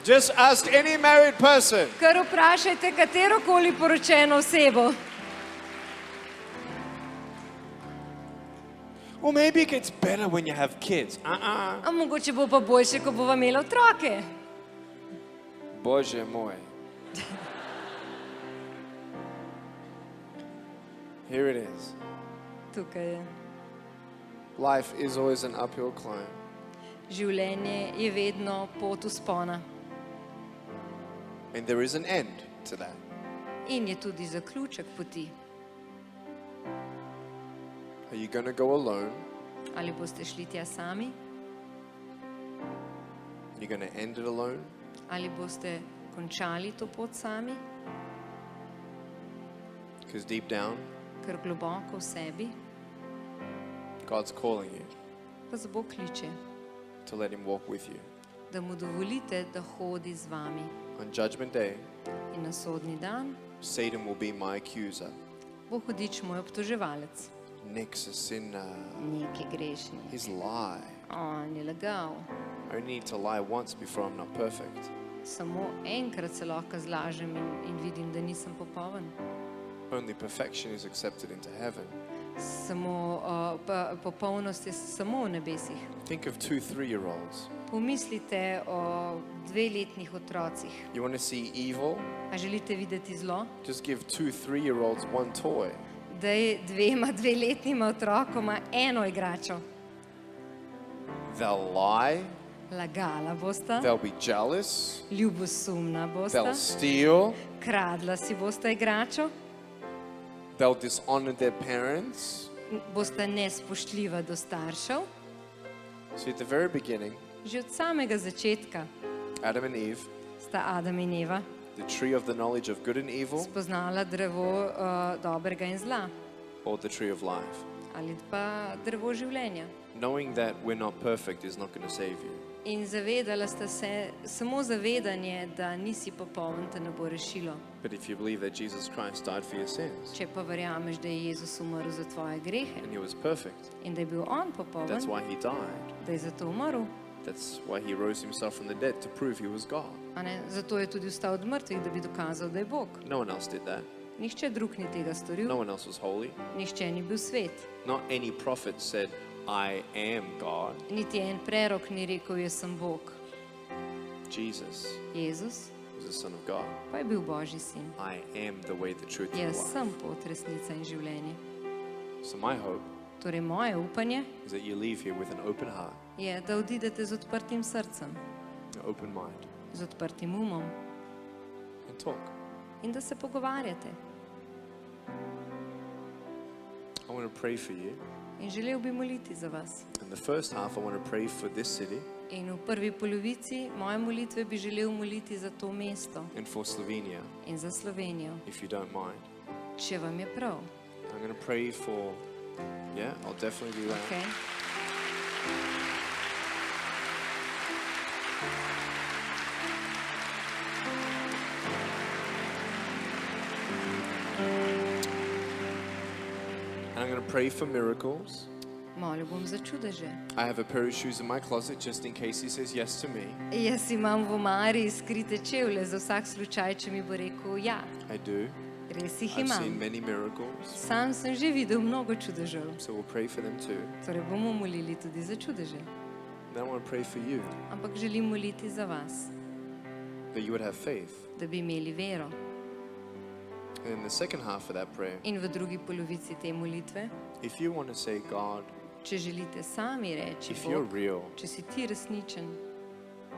Just ask any married person. Kar vprašajte katerokoli poročeno osebo. Well, maybe it gets better when you have kids. A mogoče bo pa boljše, ko bova imela otroke. Bože moj. Here it is. Tukaj je. Life is always an uphill climb. Življenje je vedno pot vzpona. And there is an end to that. In je tudi zaključek poti. Are you going to go alone? Ali boste šli tja sami? You're going to end it alone? Ali boste končali to pot sami? Because deep down, Ker globoko v sebi God's calling you vas Bog kliče, to let him walk with you. da mu dovolite, da hodi z vami. On Judgment Day, In na sodni dan Satan will be my accuser. bo hudič moj obtoževalec. Nick's a sinner. Neki grešni. He's lie. On je lagal. I only need to lie once before I'm not perfect. Samo enkrat se lahko zlažem in vidim, da nisem popoln. Only perfection is accepted into heaven. Samo popolnost je samo v nebesih. Think of 2 3-year-olds. Pomislite o 2-letnih otrocih. You want to see evil? A želite videti zlo? Just give 2 3-year-olds one toy. Daj 2 2-letnima otrokoma eno igračo. They'll lie. Lagala bosta. They'll be jealous. Ljubosumna bosta. They'll steal. Kradla si bosta igračo. They'll dishonor their parents. bosta nespoštljiva do staršev. See, at the very beginning, Že od samega začetka Adam and Eve, sta Adam in Eva the tree of the knowledge of good and evil, spoznala drevo dobrega in zla or the tree of life. ali pa drevo življenja. Knowing that we're not perfect is not going to save you. In zavedala sta se, samo zavedanje, da nisi popoln, te ne bo rešilo. But if you believe that Jesus Christ died for your sins, Če pa verjameš, da je Jezus umrl za tvoje grehe and he was perfect, in da je bil on popoln, that's why he died. da je zato umrl, That's why he rose himself from the dead, to prove he was God. a ne? Zato je tudi vstal od mrtvih, da bi dokazal, da je Bog. No one else did that. Nihče drug ni tega storil, No one else was holy. nihče ni bil svet. Not any prophet said, I am God. Niti en prerok ni rekel, jaz sem Bog. Jesus Jezus was the Son of God. pa je bil Božji sin. I am the way, the truth, and the Jaz life. sem pot, resnica in življenje. So my hope Torej moje upanje is that you leave here with an open heart, je, da odidete z odprtim srcem, an open mind, z odprtim umom and talk. in da se pogovarjate. I want to pray for you. In želel bi moliti za vas. In the first half, I want to pray for this city In v prvi polovici moje molitve bi želel moliti za to mesto and for Slovenia, in za Slovenijo, if you don't mind. če vam je prav. I'm going to pray for, yeah, I'll definitely do that. Okay. And I'm going to pray for miracles. Molil bom za čudeže. I have a pair of shoes in my closet just in case he says yes to me. Jaz imam v omari skrite čevlje za vsak slučaj, če mi bo rekel ja. I do. Res jih I've seen imam. many miracles. Sam sem že videl mnogo čudežev. So we'll pray for them too. Torej bomo molili tudi za čudeže. Then I want to pray for you, Ampak želim moliti za vas, that you would have faith. da bi imeli vero. And in the second half of that prayer, In v drugi polovici te molitve, if you want to say, God, če želite sami reči, if you're Bog, real, če si ti resničen,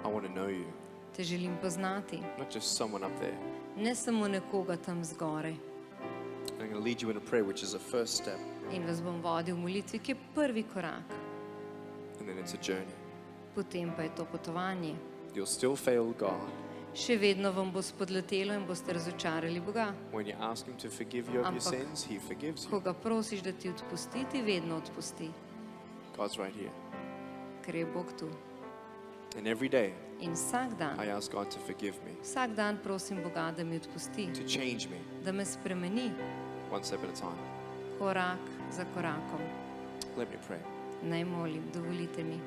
I want to know you. te želim poznati, Not just someone up there. ne samo nekoga tam zgoraj. And I'm going to lead you in a prayer, which is a first step. In vas bom vodil v molitvi, ki je prvi korak, And then it's a journey. potem pa je to potovanje. You'll still fail God Še vedno vam bo spodletelo in boste razočarali Boga. when you ask him to forgive you of your Ampak- sins. He forgives Ko you. ga prosiš, da ti odpusti, ti vedno odpusti, God's right here. ker je Bog tu. And every day, In vsak dan, I ask God to forgive me, vsak dan prosim Boga, da mi odpusti, to change me, da me spremeni one step at a time. korak za korakom. Let me pray. Naj molim, dovolite mi.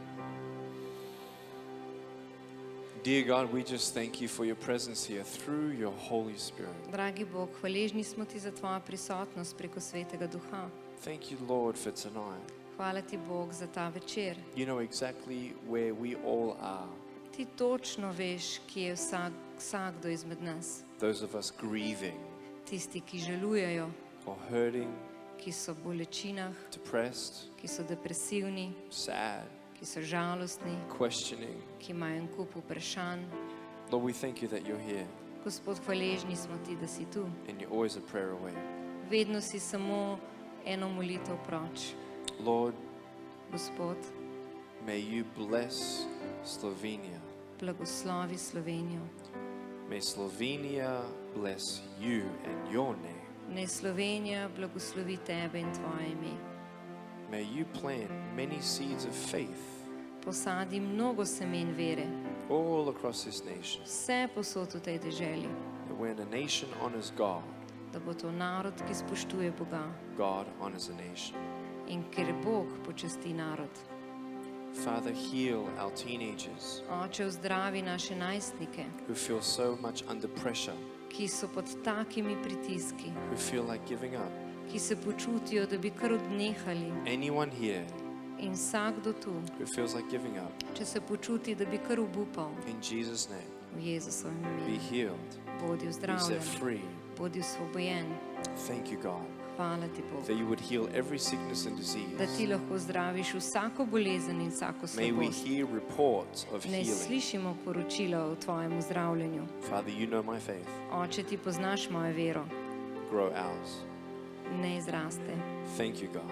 Dear God, we just thank you for your presence here through your Holy Spirit. Dragi Bog, hvaležni smo ti za tvojo prisotnost preko Svetega Duha. Thank you, Lord, for tonight. Hvala ti, Bog, za ta večer. You know exactly where we all are. Ti točno veš, kje je vsakdo izmed nas. Those of us grieving Tisti, ki žalujejo, or hurting, ki so v bolečinah, depressed, ki so depresivni, sad, ki so žalostni, questioning. ki imajo en kup vprašanj. Lord, we thank you that you're here Gospod, hvaležni smo ti, da si tu. and you're always a prayer away. Vedno si samo eno molitev proč. Lord, Gospod, may you bless Slovenia. blagoslovi Slovenijo. May Slovenia bless you and your name. Naj Slovenija blagoslovi tebe in tvoje ime. May you plant many seeds of faith Posadi mnogo semen vere, all across this nation. vse posod v tej deželi, That when a nation honors God, da bo to narod, ki spoštuje Boga God honors a nation. in ker Bog počasti narod. Father, heal our teenagers Oče, vzdravi naše najstnike, who feel so much under pressure, ki so pod takimi pritiski, who feel like giving up. ki se počutijo, da bi kar odnehali. Anyone here In vsakdo tu, who feels like giving up, če se počuti, da bi kar obupal, in Jesus' name, v Jezusovem be imenu, healed, bodi be set vzdravljen, free. bodi osvobojen. Thank you, God, Hvala ti, Bog, that you would heal every sickness and da disease. ti lahko zdraviš vsako bolezen in vsako May we slabost. hear reports of Ne healing. slišimo poročila o tvojem zdravljenju. Father, you know my faith. Oče, ti poznaš mojo vero, Grow ours. ne izraste. Thank you, God.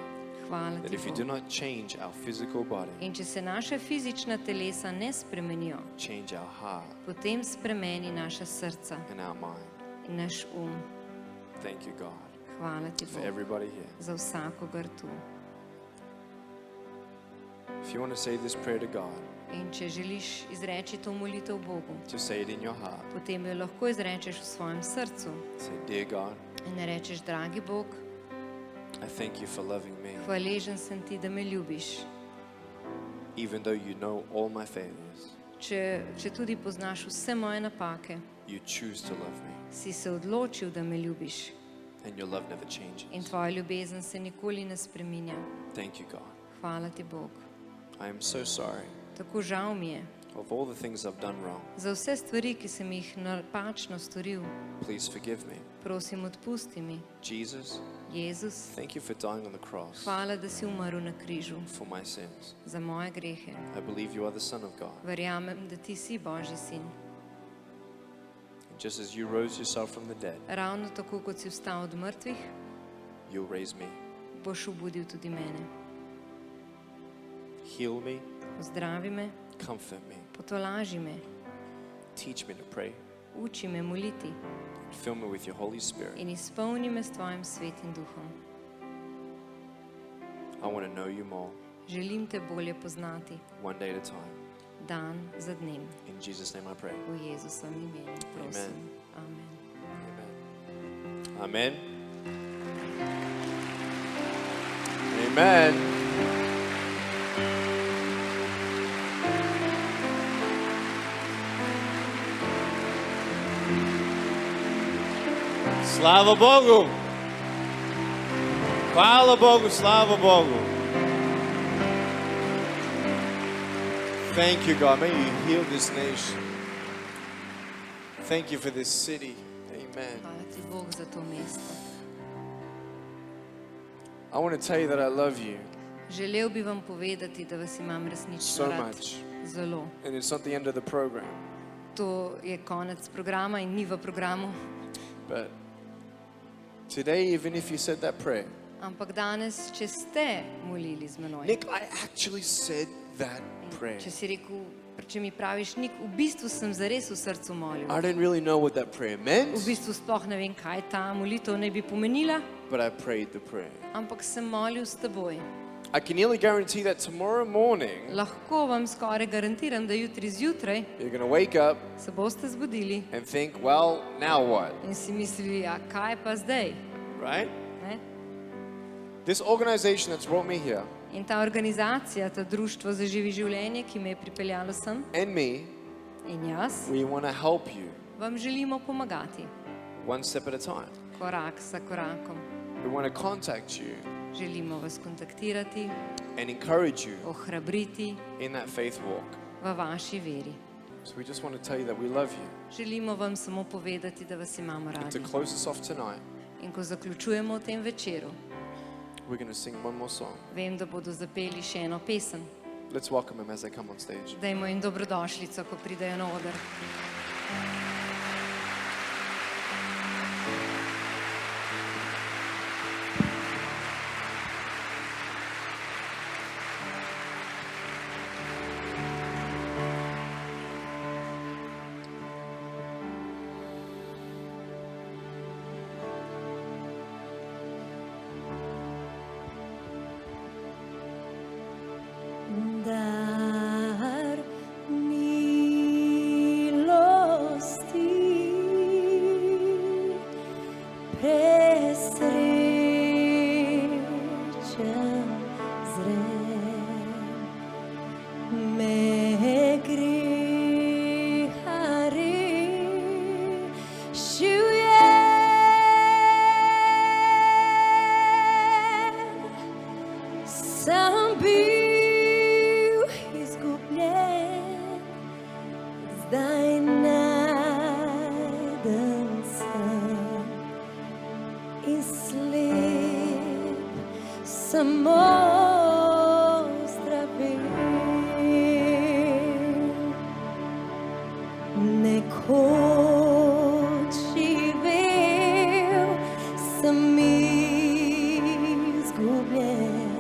Hvala that ti, if you do Bog. not change our physical body, In če se naša fizična telesa ne spremenijo, change our heart potem spremeni naša srca and our mind. in naš Thank you, God, Hvala ti, for Bog, everybody here. za vsakogar tu. If you want to say this prayer to God, In če želiš izreči to molitev Bogu, just say it in your heart. potem jo lahko izrečeš v svojem srcu Say, Dear God, in rečeš, dragi Bog, I thank you for loving me, hvaležen sem ti, da me ljubiš. even though you know all my failures. Če tudi poznaš vse moje napake, You choose to love me, si se odločil, da me ljubiš and your love never changes. in tvoja ljubezen se nikoli ne spreminja. Thank you, God. Hvala ti, Bog. I am so sorry Tako žal mi je of all the things I've done wrong. za vse stvari, ki sem jih napačno storil. Please forgive me. Prosim, odpusti mi. Jesus, Jezus, thank you for dying on the cross hvala, da si umrl na križu for my sins. za moje grehe. I believe you are the Son of God. Verjamem, da ti si Božji sin. And just as you rose yourself from the dead, Ravno tako, kot si vstal od mrtvih, you'll raise me. boš obudil tudi mene. Heal me, Zdravi me, comfort me, potolaži me, teach me to pray, uči me moliti and fill me with your Holy Spirit. in izpolni me s tvojim svetim duhom. I want to know you more, Želim te bolje poznati, one day at a time. dan za dnem. In Jesus' name I pray. V Jezusovem imenu prosim. Amen. Amen. Amen. Slava Bogu! Hvala Bogu, slava Bogu! Thank you, God. May you heal this nation. Thank you for this city. Amen. Hvala ti, Bog, za to mesto. I want to tell you that I love you Želel bi vam povedati, da vas imam resnično so rad. much. Zelo. And it's not the end of the program. To je konec programa in ni v programu. But today, even if you said that prayer, Ampak danes, če ste molili z menoj, Nick, I actually said that prayer. če si rekel, če mi praviš, Nik, v bistvu sem zares v srcu molil. I didn't really know what that prayer meant, V bistvu sploh ne vem, kaj ta molitev naj bi pomenila, but I prayed the prayer. ampak sem molil s teboj. I can nearly guarantee that tomorrow morning, Lahko vam skoraj garantiram, da jutri zjutraj you're going to wake up se boste zbudili and think, well, now what? in si mislili, a kaj pa zdaj? Right? Ne? This organization that's brought me here, In ta organizacija, ta društvo za živi življenje, ki me je pripeljalo sem, and me, in jaz, we want to help you vam želimo pomagati, one step at a time. korak za korakom. We want to contact you Želimo vas kontaktirati, and encourage you ohrabriti in that faith walk. v vaši veri. So we just want to tell you that we love you. Želimo vam samo povedati, da vas imamo And to radi. close us off tonight, In ko zaključujemo v tem večeru, we're going to sing one more song. vem, da bodo zapeli še eno pesem. Let's welcome them as they come on stage. Dajmo jim dobrodošlico, ko pridejo na oder. Dar milosti presrečen zrem me greha rešil je. Sam bil izgubljen, zdaj najden sem in slep samo zdravil. Nekoč živel sem izgubljen,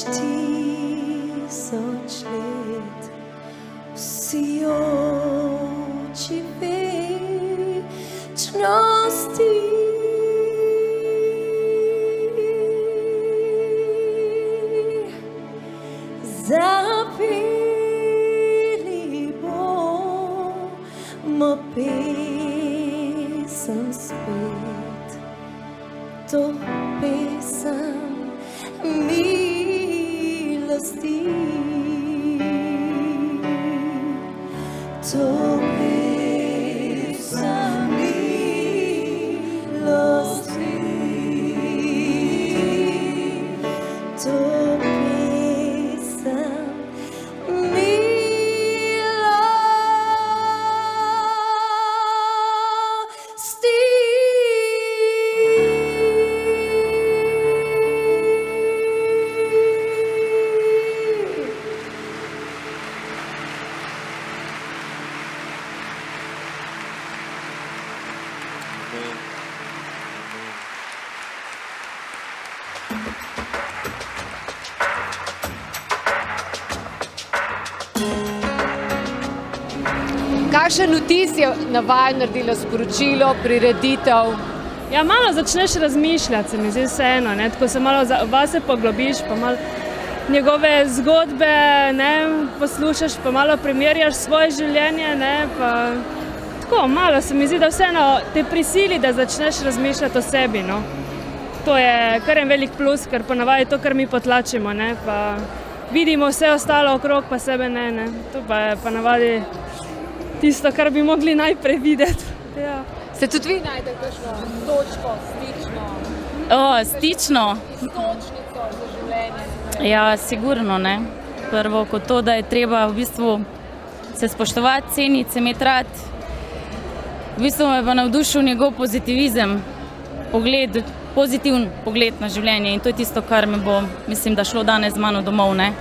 1000 let, vsi oči večnosti. Zapeli bomo pesem spet, to pesem milosti, to pesem milosti, to Kakšen vtis je na vaju naredilo sporočilo, prireditev? Ja, malo začneš razmišljati, se mi zdi vseeno, ne? Tako se malo vase poglobiš, pa malo njegove zgodbe, ne, poslušaš, pa malo primerjaš svoje življenje, ne, pa tako malo se mi zdi, da vseeno te prisili, da začneš razmišljati o sebi, no. To je kar en velik plus, ker ponavadi to, kar mi potlačimo, ne, pa vidimo vse ostalo okrog, pa sebe ne, ne. To pa je ponavadi tisto, kar bi mogli najprej videti. Ja. Ste tudi vi najdete kakšno točko, stično? Stično? Istočnico za življenje? Ja, sigurno, ne. Prvo kot to, da je treba v bistvu se spoštovati, ceniti, se imeti rad. V bistvu me pa navdušil njegov pozitivizem, pogled, pozitiven pogled na življenje in to je tisto, kar me bo, mislim, da šlo danes z mano domov, ne.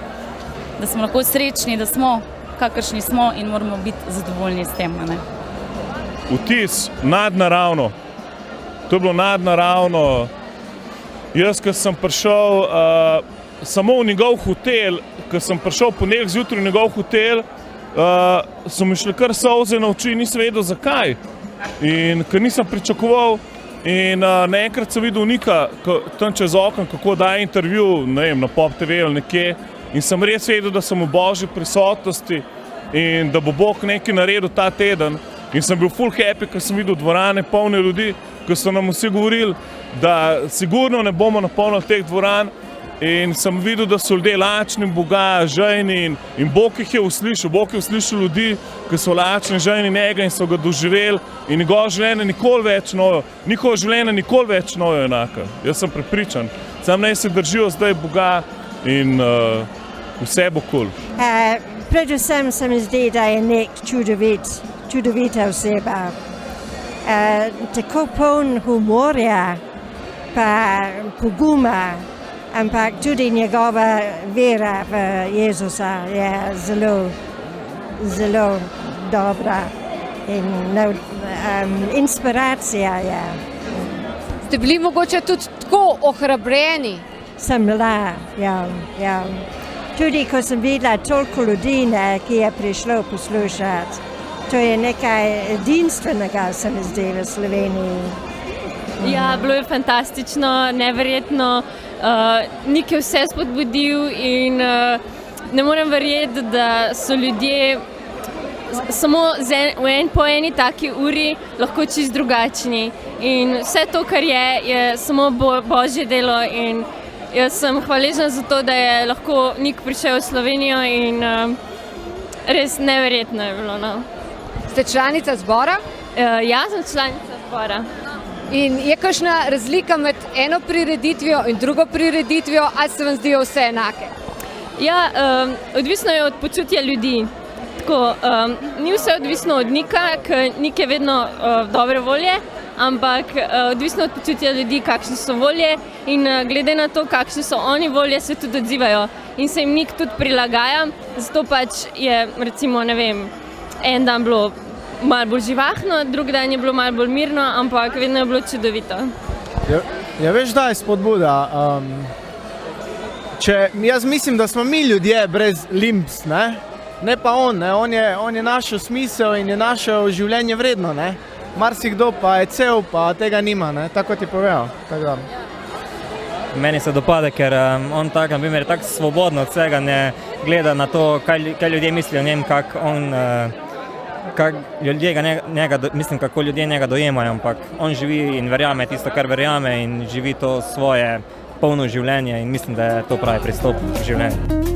Da smo lahko srečni, da smo kakršni smo in moramo biti zadovoljni s tem, ne. Vtis nadnaravno. To je bilo nadnaravno. Jaz, ko sem prišel samo v njegov hotel, ko sem prišel ponedeljek zjutraj v njegov hotel, so mi šli kar solze na oči in nisem vedel zakaj. In ker nisem pričakoval in naenkrat sem videl Nicka tam čez okno, kako daje intervju, ne vem, na Pop TV ali nekje. In sem res vedel, da sem v božji prisotnosti in da bo Bog nekaj naredil ta teden. In sem bil full happy, ko sem videl dvorane polne ljudi, ko so nam vsi govorili, da sigurno ne bomo napolnili teh dvoran. In sem videl, da so ljudje lačni, Boga, žejni in Bog jih je uslišal. Bog je uslišal ljudi, ki so lačni, žejni njega in so ga doživeli. In njegovo življenje nikoli več nojo. Njihovo življenje nikoli več nojo enako. Jaz sem prepričan. Sam naj se držijo zdaj Boga in vse bo kul. Predvsem se mi zdi, da je nek čudovita oseba. Tako poln humorja, pa poguma, ampak tudi njegova vera v Jezusa je zelo, zelo dobra in inspiracija je. Ste bili mogoče tudi tako ohrabreni? Sem bila, ja. Tudi ko sem videla toliko ljudi, ki je prišlo poslušati. To je nekaj edinstvenega, se mi zdi, v Sloveniji. Ja, bilo je fantastično, neverjetno. Nik je vse spodbudil in ne morem verjeti, da so ljudje samo po eni taki uri lahko čisto drugačni. In vse to, kar je samo božje delo in jaz sem hvaležna za to, da je lahko Nik prišel v Slovenijo in res neverjetno je bilo. No. Ste članica zbora? Ja, sem članica zbora. In je kakšna razlika med eno prireditvijo in drugo prireditvijo, ali se vam zdijo vse enake? Ja, odvisno je od počutja ljudi. Tako, ni vse odvisno od Nika, ker Nik je vedno dobre volje, ampak odvisno od počutja ljudi, kakšne so volje in glede na to, kakšne so oni volje, se tudi odzivajo. In se jim Nik tudi prilagaja, zato pač je, recimo, ne vem, en dan bilo malo bolj živahno, drug dan je bilo malo bolj mirno, ampak vedno je bilo čudovito. Ja, veš, da je spodbuda. Jaz mislim, da smo mi ljudje brez limps, ne pa on, ne? On je našel smisel in je našel življenje vredno, ne? Marsikdo pa je cel, pa tega nima, ne? Tako ti povedal. Meni se dopade, ker on tak, na primer, tako svobodno od vsega ne gleda na to, kaj ljudje mislijo o njem, kako ljudje njega dojemajo, ampak on živi in verjame tisto, kar verjame in živi to svoje polno življenje in mislim, da je to pravi pristop v življenju.